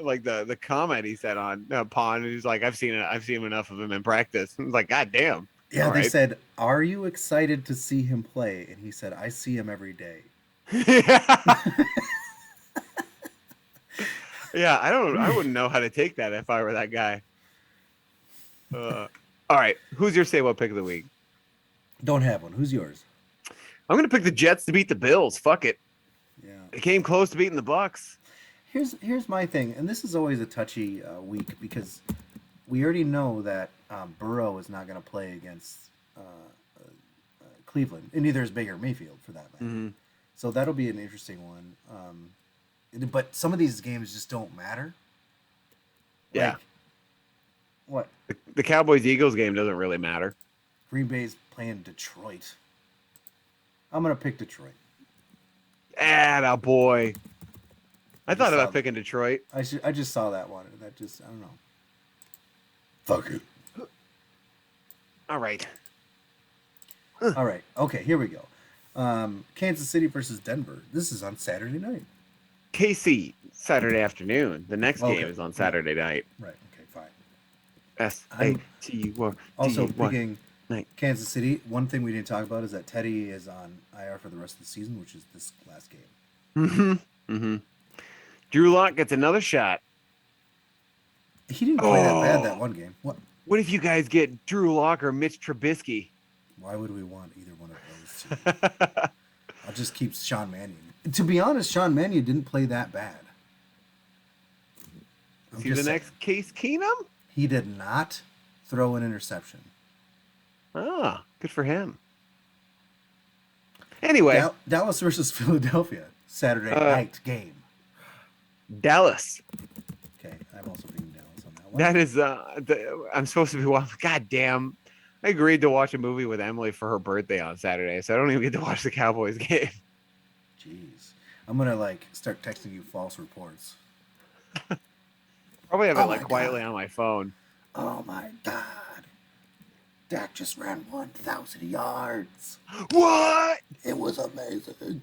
Speaker 1: like the comment he said on Pond. He's like, I've seen enough of him in practice. I was like, God damn.
Speaker 2: Yeah,
Speaker 1: All
Speaker 2: they
Speaker 1: right.
Speaker 2: said, "Are you excited to see him play?" And he said, "I see him every day."
Speaker 1: Yeah, I wouldn't know how to take that if I were that guy. All right, who's your say what pick of the week?
Speaker 2: Don't have one. Who's yours?
Speaker 1: I'm gonna pick the Jets to beat the Bills. Fuck it.
Speaker 2: Yeah.
Speaker 1: It came close to beating the Bucks.
Speaker 2: Here's my thing, and this is always a touchy week because we already know that Burrow is not going to play against Cleveland, and neither is Baker Mayfield for that matter.
Speaker 1: Mm-hmm.
Speaker 2: So that'll be an interesting one. But some of these games just don't matter.
Speaker 1: Yeah.
Speaker 2: Like, what?
Speaker 1: The Cowboys-Eagles game doesn't really matter.
Speaker 2: Green Bay's playing Detroit. I'm going to pick Detroit.
Speaker 1: Ah, boy. I thought
Speaker 2: saw
Speaker 1: about
Speaker 2: that.
Speaker 1: picking Detroit.
Speaker 2: I just saw that one, and that just, I don't know. Fuck it.
Speaker 1: All right.
Speaker 2: All right. Okay, here we go. Kansas City versus Denver. This is on Saturday night.
Speaker 1: KC, Saturday afternoon. The next
Speaker 2: Okay.
Speaker 1: game is on Saturday night.
Speaker 2: Right. Okay, fine.
Speaker 1: S-A-T-Y.
Speaker 2: Also picking
Speaker 1: night.
Speaker 2: Kansas City. One thing we didn't talk about is that Teddy is on IR for the rest of the season, which is this last game.
Speaker 1: Mm-hmm. Drew Lock gets another shot.
Speaker 2: He didn't play that bad that one game.
Speaker 1: What if you guys get Drew Lock or Mitch Trubisky?
Speaker 2: Why would we want either one of those two? I'll just keep Sean Mannion. To be honest, Sean Mannion didn't play that bad.
Speaker 1: Is he the next Case Keenum?
Speaker 2: He did not throw an interception.
Speaker 1: Ah, good for him. Anyway,
Speaker 2: Dallas versus Philadelphia, Saturday night game.
Speaker 1: Dallas.
Speaker 2: Okay, I'm also picking Dallas on that one.
Speaker 1: That is, I'm supposed to be watching. God damn. I agreed to watch a movie with Emily for her birthday on Saturday, so I don't even get to watch the Cowboys game.
Speaker 2: Jeez. I'm going to start texting you false reports.
Speaker 1: Probably have
Speaker 2: Oh
Speaker 1: it
Speaker 2: my
Speaker 1: quietly
Speaker 2: God.
Speaker 1: on my phone.
Speaker 2: Oh my God. Dak just ran 1,000 yards.
Speaker 1: What?
Speaker 2: It was amazing.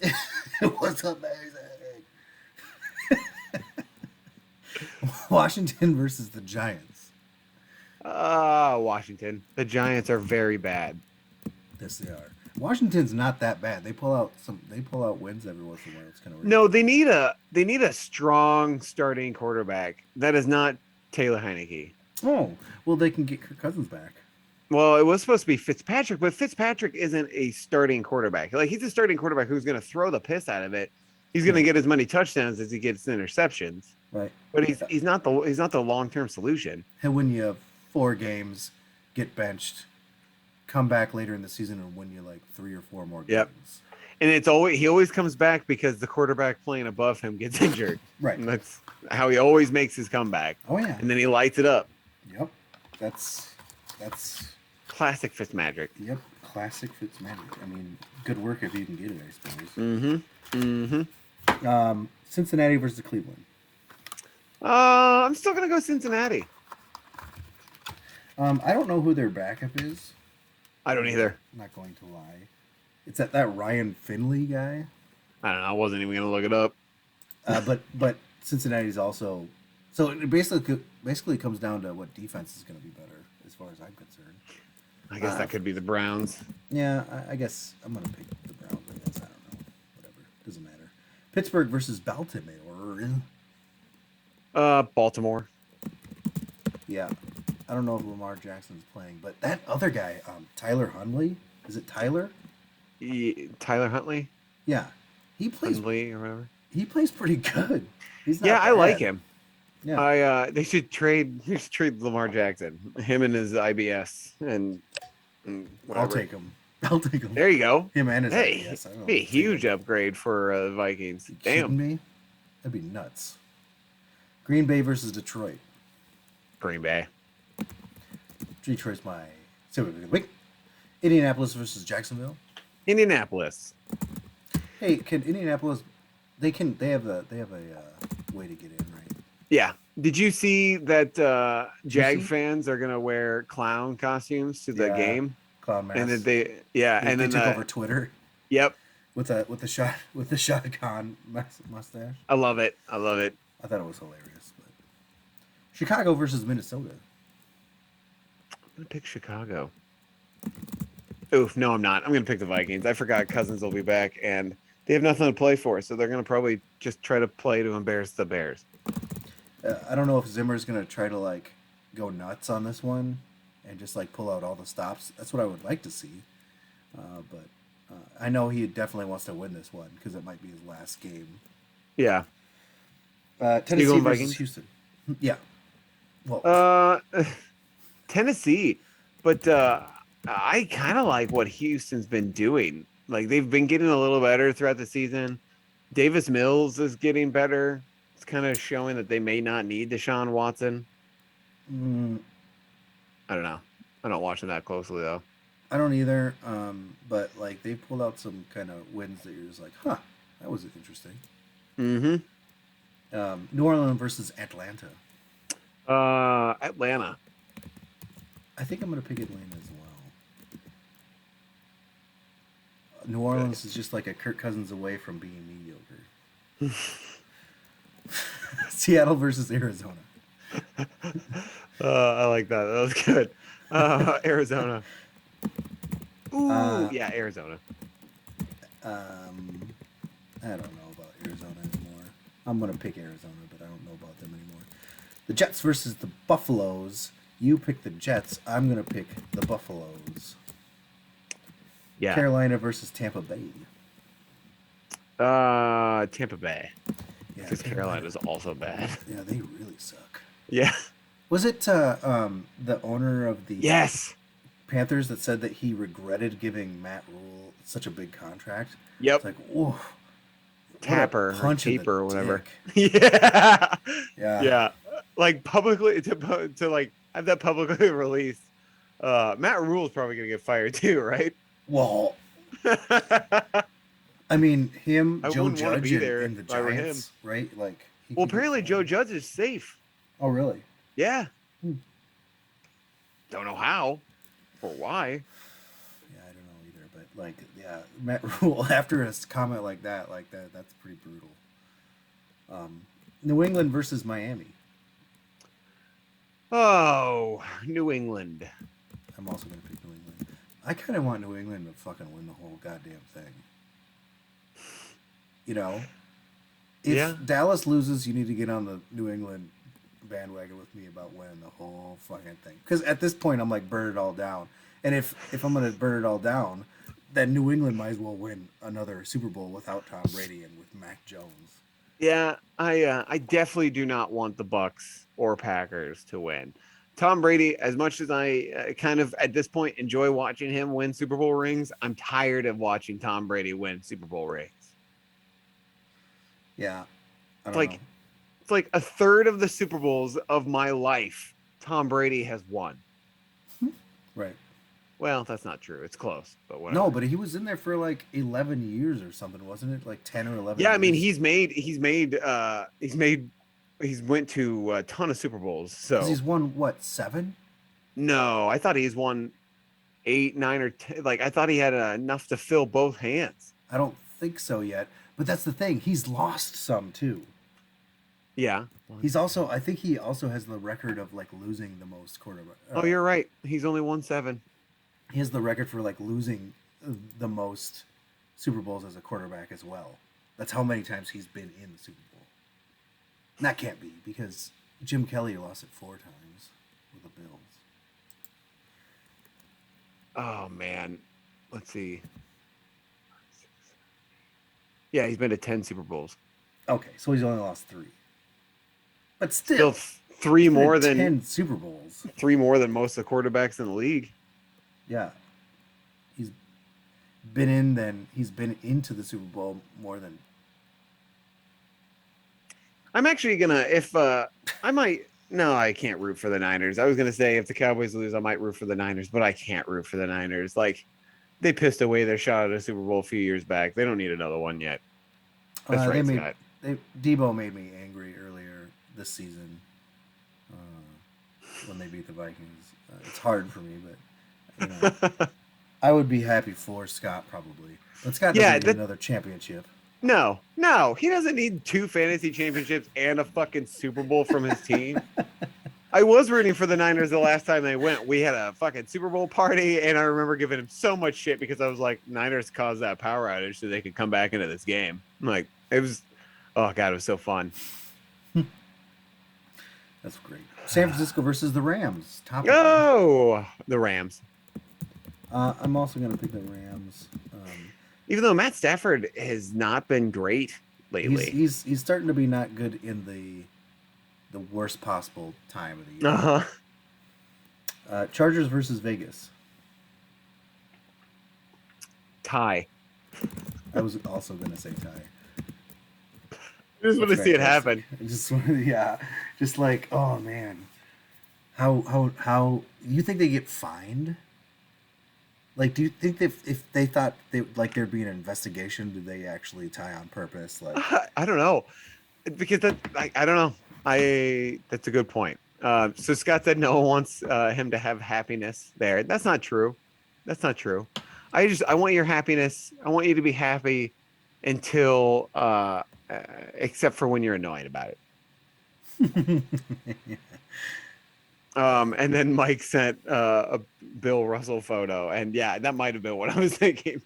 Speaker 2: It was amazing. Washington versus the Giants.
Speaker 1: Washington. The Giants are very bad.
Speaker 2: Yes, they are. Washington's not that bad. They pull out wins every once in a while. It's kind of weird.
Speaker 1: No, they need a strong starting quarterback. That is not Taylor Heineke.
Speaker 2: Oh, well, they can get Kirk Cousins back.
Speaker 1: Well, it was supposed to be Fitzpatrick, but Fitzpatrick isn't a starting quarterback. Like, he's a starting quarterback who's going to throw the piss out of it. He's going to get as many touchdowns as he gets interceptions.
Speaker 2: Right.
Speaker 1: But he's not the long-term solution.
Speaker 2: He'll win you 4 games, get benched, come back later in the season and win you 3 or 4 more games.
Speaker 1: Yep. And he always comes back because the quarterback playing above him gets injured.
Speaker 2: Right.
Speaker 1: And that's how he always makes his comeback.
Speaker 2: Oh yeah.
Speaker 1: And then he lights it up.
Speaker 2: Yep. That's
Speaker 1: Classic Fitzmagic.
Speaker 2: Yep, classic Fitzmagic. I mean, good work if you can get it, I suppose. Cincinnati versus Cleveland.
Speaker 1: I'm still gonna go Cincinnati.
Speaker 2: I don't know who their backup is.
Speaker 1: I don't either.
Speaker 2: I'm not going to lie. It's that Ryan Finley guy.
Speaker 1: I don't know. I wasn't even gonna look it up.
Speaker 2: But Cincinnati's also. So it basically comes down to what defense is going to be better, as far as I'm concerned.
Speaker 1: I guess that could be the Browns.
Speaker 2: Yeah, I guess I'm going to pick the Browns. I guess I don't know. Whatever, doesn't matter. Pittsburgh versus Baltimore.
Speaker 1: Baltimore.
Speaker 2: Yeah, I don't know if Lamar Jackson's playing, but that other guy, Tyler Huntley. Is it Tyler?
Speaker 1: Tyler Huntley.
Speaker 2: Yeah, he plays.
Speaker 1: Huntley or whatever.
Speaker 2: He plays pretty good. He's not
Speaker 1: Yeah, I
Speaker 2: bad.
Speaker 1: like him.
Speaker 2: Yeah.
Speaker 1: They should trade. They should trade Lamar Jackson. Him and his IBS and whatever.
Speaker 2: I'll take him. I'll take him.
Speaker 1: There you go.
Speaker 2: Him and his
Speaker 1: Hey,
Speaker 2: IBS. I don't know.
Speaker 1: be a huge upgrade for the Vikings.
Speaker 2: You kidding
Speaker 1: Damn.
Speaker 2: me? That'd be nuts. Green Bay versus Detroit.
Speaker 1: Green Bay.
Speaker 2: Detroit's my wait. Indianapolis versus Jacksonville.
Speaker 1: Indianapolis.
Speaker 2: Hey, can Indianapolis? They have a way to get in, right?
Speaker 1: Yeah. Did you see that Jag
Speaker 2: see?
Speaker 1: fans are gonna wear clown costumes to the
Speaker 2: Yeah.
Speaker 1: game?
Speaker 2: Clown mask.
Speaker 1: And then
Speaker 2: they
Speaker 1: and then
Speaker 2: took over Twitter
Speaker 1: Yep.
Speaker 2: with the shotgun mustache.
Speaker 1: I love it. I love it.
Speaker 2: I thought it was hilarious. But Chicago versus Minnesota.
Speaker 1: I'm gonna pick Chicago. Oof, no, I'm not. I'm gonna pick the Vikings. I forgot Cousins will be back, and they have nothing to play for, so they're gonna probably just try to play to embarrass the Bears.
Speaker 2: I don't know if Zimmer's gonna try to like go nuts on this one and just like pull out all the stops. That's what I would like to see. But I know he definitely wants to win this one because it might be his last game.
Speaker 1: Yeah.
Speaker 2: Tennessee
Speaker 1: going
Speaker 2: versus
Speaker 1: Vikings?
Speaker 2: Houston. Yeah. Well,
Speaker 1: Tennessee, but I kind of like what Houston's been doing. Like they've been getting a little better throughout the season. Davis Mills is getting better. It's kind of showing that they may not need Deshaun Watson. I don't know. I don't watch them that closely though.
Speaker 2: I don't either. But like they pulled out some kind of wins that you're just like, huh, that was interesting.
Speaker 1: Mm-hmm.
Speaker 2: New Orleans versus Atlanta.
Speaker 1: Atlanta.
Speaker 2: I think I'm gonna pick Atlanta as well. New Orleans is just like a Kirk Cousins away from being mediocre. Seattle versus Arizona.
Speaker 1: I like that. That was good. Arizona. Ooh, yeah, Arizona.
Speaker 2: I don't know about Arizona anymore. I'm gonna pick Arizona, but I don't know about them anymore. The Jets versus the Buffaloes. You pick the Jets. I'm gonna pick the Buffaloes.
Speaker 1: Yeah.
Speaker 2: Carolina versus Tampa Bay.
Speaker 1: Tampa Bay.
Speaker 2: Yeah,
Speaker 1: Because Carolina's also bad.
Speaker 2: Yeah, they really suck.
Speaker 1: Yeah.
Speaker 2: Was it the owner of the
Speaker 1: Yes.
Speaker 2: Panthers that said that he regretted giving Matt Rule such a big contract?
Speaker 1: Yep.
Speaker 2: It's like, whoa.
Speaker 1: Tapper or
Speaker 2: punch in the
Speaker 1: Taper or whatever.
Speaker 2: dick.
Speaker 1: Yeah.
Speaker 2: Yeah.
Speaker 1: Yeah. Like publicly to like have that publicly released. Matt Rule's probably gonna get fired too, right?
Speaker 2: Well, I mean, him,
Speaker 1: I
Speaker 2: Joe
Speaker 1: wouldn't wanna
Speaker 2: Judge,
Speaker 1: be there
Speaker 2: and the
Speaker 1: if I were
Speaker 2: Giants, right? Like, he
Speaker 1: Well,
Speaker 2: could get
Speaker 1: apparently Joe
Speaker 2: fired.
Speaker 1: Judge is safe.
Speaker 2: Oh, really?
Speaker 1: Yeah.
Speaker 2: Hmm.
Speaker 1: Don't know how or why.
Speaker 2: Yeah, I don't know either. But like, yeah, Matt Rule after a comment like that's pretty brutal. New England versus Miami.
Speaker 1: Oh, New England.
Speaker 2: I'm also gonna pick New England. I kind of want New England to fucking win the whole goddamn thing. You know, if
Speaker 1: Yeah.
Speaker 2: Dallas loses, you need to get on the New England bandwagon with me about winning the whole fucking thing. Because at this point, I'm like, burn it all down. And if I'm gonna burn it all down, then New England might as well win another Super Bowl without Tom Brady and with Mac Jones.
Speaker 1: Yeah, I definitely do not want the Bucks or Packers to win. Tom Brady, as much as I kind of at this point enjoy watching him win Super Bowl rings, I'm tired of watching Tom Brady win Super Bowl rings.
Speaker 2: Yeah, I don't
Speaker 1: Like,
Speaker 2: know.
Speaker 1: it's like a third of the Super Bowls of my life, Tom Brady has won.
Speaker 2: Right.
Speaker 1: Well, that's not true. It's close, but whatever.
Speaker 2: No, but he was in there for like 11 years or something, wasn't it? Like 10 or 11.
Speaker 1: Yeah, I mean,
Speaker 2: years.
Speaker 1: he's went to a ton of Super Bowls.
Speaker 2: 'Cause
Speaker 1: So
Speaker 2: he's won what, 7?
Speaker 1: no, I thought he's won 8, 9, or 10. Like I thought he had enough to fill both hands.
Speaker 2: I don't think so yet. But that's the thing. He's lost some too.
Speaker 1: Yeah.
Speaker 2: He's also, I think he also has the record of like losing the most quarterback.
Speaker 1: Oh, you're right. He's only won 7.
Speaker 2: He has the record for like losing the most Super Bowls as a quarterback as well. That's how many times he's been in the Super Bowl. And that can't be because Jim Kelly lost it 4 times with the Bills.
Speaker 1: Oh man, let's see. Yeah, he's been to 10 Super Bowls.
Speaker 2: Okay, so he's only lost 3. But
Speaker 1: Still
Speaker 2: still
Speaker 1: 3
Speaker 2: he's been
Speaker 1: more
Speaker 2: in
Speaker 1: than
Speaker 2: 10 Super Bowls.
Speaker 1: 3 more than most of the quarterbacks in the league.
Speaker 2: Yeah. He's been into the Super Bowl more than.
Speaker 1: I'm actually gonna no, I can't root for the Niners. I was gonna say if the Cowboys lose, I might root for the Niners, but I can't root for the Niners. Like they pissed away their shot at a Super Bowl a few years back. They don't need another one yet. That's right, Scott.
Speaker 2: Debo made me angry earlier this season when they beat the Vikings. It's hard for me, but I would be happy for Scott probably. But Scott doesn't need another championship.
Speaker 1: No, he doesn't need 2 fantasy championships and a fucking Super Bowl from his team. I was rooting for the Niners the last time they went. We had a fucking Super Bowl party, and I remember giving him so much shit because I was like, Niners caused that power outage so they could come back into this game. Like, it was, oh God, it was so fun.
Speaker 2: That's great. San Francisco versus the Rams.
Speaker 1: The Rams.
Speaker 2: I'm also going to pick the Rams.
Speaker 1: Even though Matt Stafford has not been great lately.
Speaker 2: He's starting to be not good in the worst possible time of the year. Chargers versus Vegas.
Speaker 1: Tie.
Speaker 2: I was also going to say tie.
Speaker 1: I just want to see it happen.
Speaker 2: Just like, oh man, how you think they get fined? Like, do you think that if they thought there'd be an investigation, do they actually tie on purpose? Like,
Speaker 1: I don't know, because I don't know. That's a good point. So Scott said no one wants him to have happiness there. That's not true. I want your happiness. I want you to be happy until except for when you're annoyed about it. And then Mike sent a Bill Russell photo, and yeah, that might have been what I was thinking.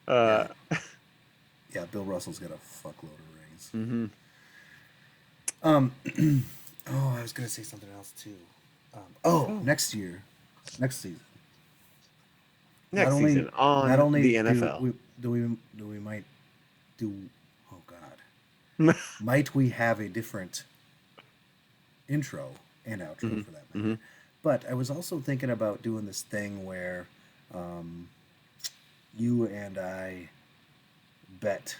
Speaker 2: Yeah, Bill Russell's got a fuckload of rings.
Speaker 1: Mm-hmm.
Speaker 2: I was gonna say something else too. Next season.
Speaker 1: Next season on
Speaker 2: not only
Speaker 1: the NFL.
Speaker 2: We might do. Oh God. Might we have a different intro and outro for that matter?
Speaker 1: Mm-hmm.
Speaker 2: But I was also thinking about doing this thing where you and I bet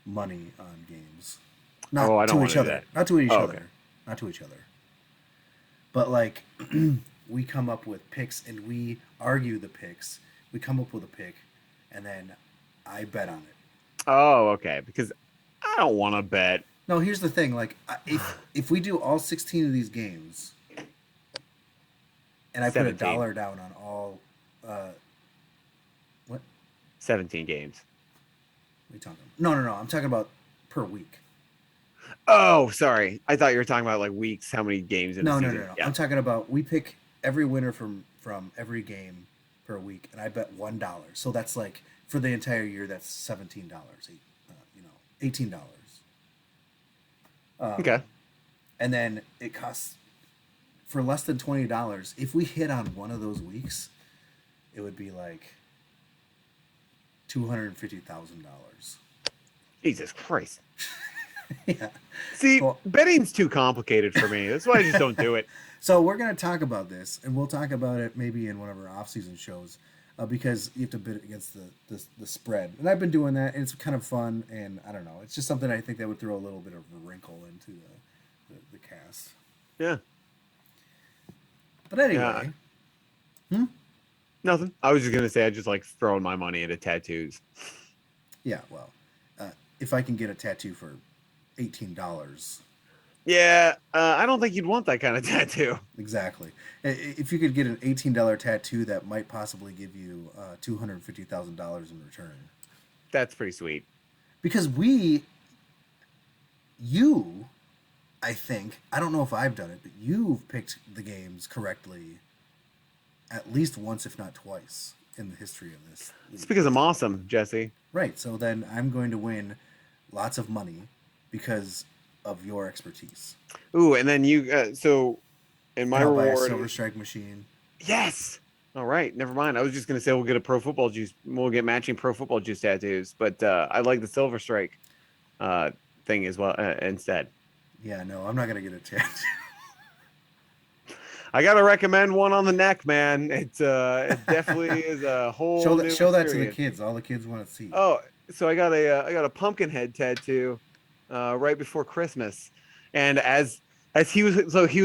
Speaker 2: money on games. Not to each other. Not to each other.
Speaker 1: Okay.
Speaker 2: Not to each other. But like we come up with picks and we argue the picks. We come up with a pick and then I bet on it.
Speaker 1: Oh, okay. Because I don't want to bet.
Speaker 2: No, here's the thing. Like, if we do all 16 of these games, and I
Speaker 1: 17.
Speaker 2: put $1 down on all, what?
Speaker 1: 17 games.
Speaker 2: What are you talking about? No. I'm talking about per week.
Speaker 1: Oh, sorry. I thought you were talking about like weeks. How many games in a season?
Speaker 2: No. Yeah. I'm talking about we pick every winner from every game per week, and I bet $1. So that's like for the entire year. That's $17. $18.
Speaker 1: Okay.
Speaker 2: And then it costs for less than $20. If we hit on one of those weeks, it would be like $250,000.
Speaker 1: Jesus Christ.
Speaker 2: Yeah.
Speaker 1: See, betting's too complicated for me. That's why I just don't do it.
Speaker 2: So we're going to talk about this, and we'll talk about it maybe in one of our off-season shows, because you have to bid against the spread. And I've been doing that, and it's kind of fun, and I don't know. It's just something I think that would throw a little bit of a wrinkle into the cast.
Speaker 1: Yeah.
Speaker 2: But anyway.
Speaker 1: Nothing. I was just gonna say I just like throwing my money into tattoos.
Speaker 2: Yeah, well, if I can get a tattoo for $18,
Speaker 1: Yeah, I don't think you'd want that kind of tattoo.
Speaker 2: exactly. If you could get an $18 tattoo, that might possibly give you $250,000 in return.
Speaker 1: That's pretty sweet.
Speaker 2: Because I think, I don't know if I've done it, but you've picked the games correctly at least once, if not twice, in the history of this.
Speaker 1: It's because I'm awesome, Jesse.
Speaker 2: Right. So then I'm going to win lots of money because of your expertise.
Speaker 1: Ooh, and then you. So, in my
Speaker 2: I'll buy a
Speaker 1: reward,
Speaker 2: Silver Strike machine.
Speaker 1: yes. All right, never mind. I was just gonna say we'll get a pro football juice. We'll get matching pro football juice tattoos, but I like the Silver Strike thing as well instead.
Speaker 2: Yeah, no, I'm not gonna get a tattoo.
Speaker 1: I gotta recommend one on the neck, man. It definitely is a whole.
Speaker 2: show
Speaker 1: new
Speaker 2: that to the
Speaker 1: experience.
Speaker 2: kids. All the kids want to see.
Speaker 1: Oh, so I got a pumpkin head tattoo right before Christmas, and as he was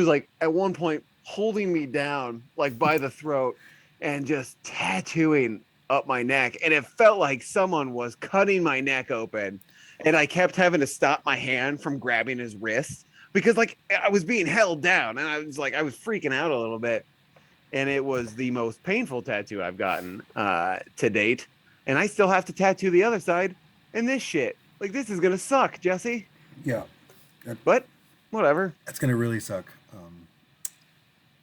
Speaker 1: like at one point holding me down like by the throat and just tattooing up my neck, and it felt like someone was cutting my neck open, and I kept having to stop my hand from grabbing his wrist because like I was being held down, and I was freaking out a little bit, and it was the most painful tattoo I've gotten to date. And I still have to tattoo the other side. And this shit, like, this is gonna suck, Jesse.
Speaker 2: Yeah,
Speaker 1: But whatever.
Speaker 2: that's gonna really suck.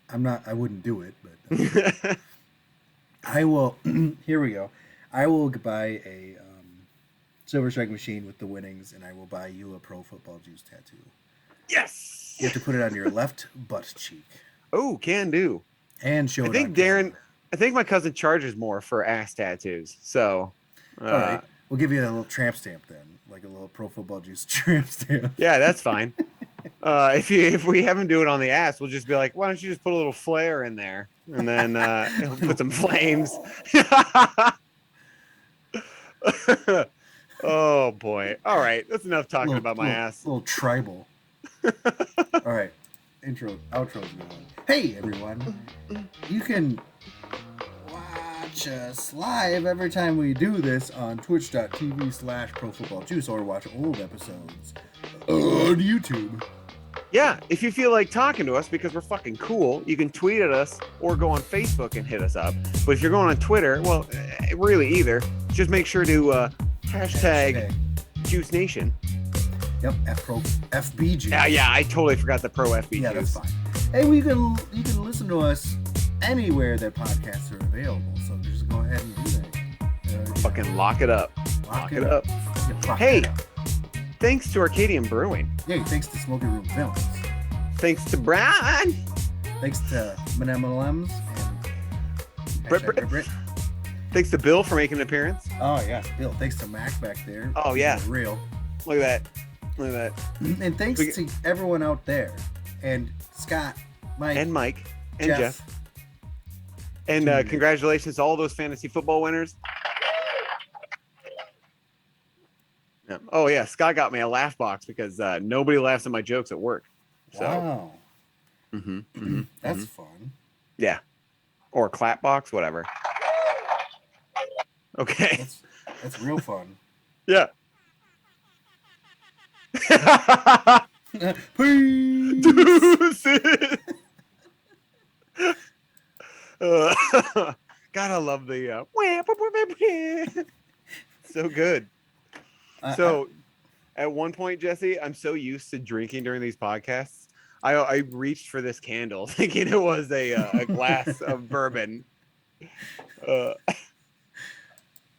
Speaker 2: I wouldn't do it, but I will. Here we go. I will buy a Silver Strike machine with the winnings, and I will buy you a pro football juice tattoo.
Speaker 1: Yes.
Speaker 2: You have to put it on your left butt cheek
Speaker 1: Oh, can do.
Speaker 2: and show
Speaker 1: I
Speaker 2: it.
Speaker 1: think
Speaker 2: on
Speaker 1: Darren.
Speaker 2: camera.
Speaker 1: I think my cousin charges more for ass tattoos. So.
Speaker 2: All right, we'll give you a little tramp stamp then, like a little pro football juice tramp stamp.
Speaker 1: Yeah, that's fine. If we have him do it on the ass, we'll just be like, why don't you just put a little flare in there, and then he'll put some flames. Oh boy! All right, that's enough talking about my ass.
Speaker 2: A little tribal. All right, outro's going. Hey everyone, you can watch us live every time we do this on twitch.tv/profootballjuice or watch old episodes on YouTube.
Speaker 1: Yeah, if you feel like talking to us because we're fucking cool, you can tweet at us or go on Facebook and hit us up. But if you're going on Twitter, well, really either. Just make sure to hashtag Juice Nation.
Speaker 2: Yep, FBG.
Speaker 1: Yeah, I totally forgot the pro FB
Speaker 2: Yeah,
Speaker 1: Juice.
Speaker 2: that's fine. Hey, you can listen to us anywhere that podcasts are available. So just go ahead and do that.
Speaker 1: Fucking lock it up.
Speaker 2: Lock
Speaker 1: it up.
Speaker 2: Yeah, lock
Speaker 1: Hey.
Speaker 2: it up.
Speaker 1: Thanks to Arcadian Brewing.
Speaker 2: Hey, thanks to Smoky Room Films.
Speaker 1: Thanks to Brian.
Speaker 2: Thanks to M&M's and
Speaker 1: Brit. Thanks to Bill for making an appearance.
Speaker 2: Oh yes, Bill. Thanks to Mac back there.
Speaker 1: Oh, yeah.
Speaker 2: Real.
Speaker 1: Look at that. Look at that.
Speaker 2: And thanks to everyone out there. And Scott, Mike,
Speaker 1: And Mike. And Jeff. And
Speaker 2: Dude.
Speaker 1: congratulations to all those fantasy football winners. Yeah. Oh, yeah. Scott got me a laugh box because nobody laughs at my jokes at work. So,
Speaker 2: Wow.
Speaker 1: mhm,
Speaker 2: That's fun.
Speaker 1: yeah. Or a clap box, whatever. Okay.
Speaker 2: That's real fun.
Speaker 1: Yeah.
Speaker 2: Peace.
Speaker 1: Deuces. Gotta love the so good. So at one point, Jesse, I'm so used to drinking during these podcasts, I reached for this candle thinking it was a glass of bourbon.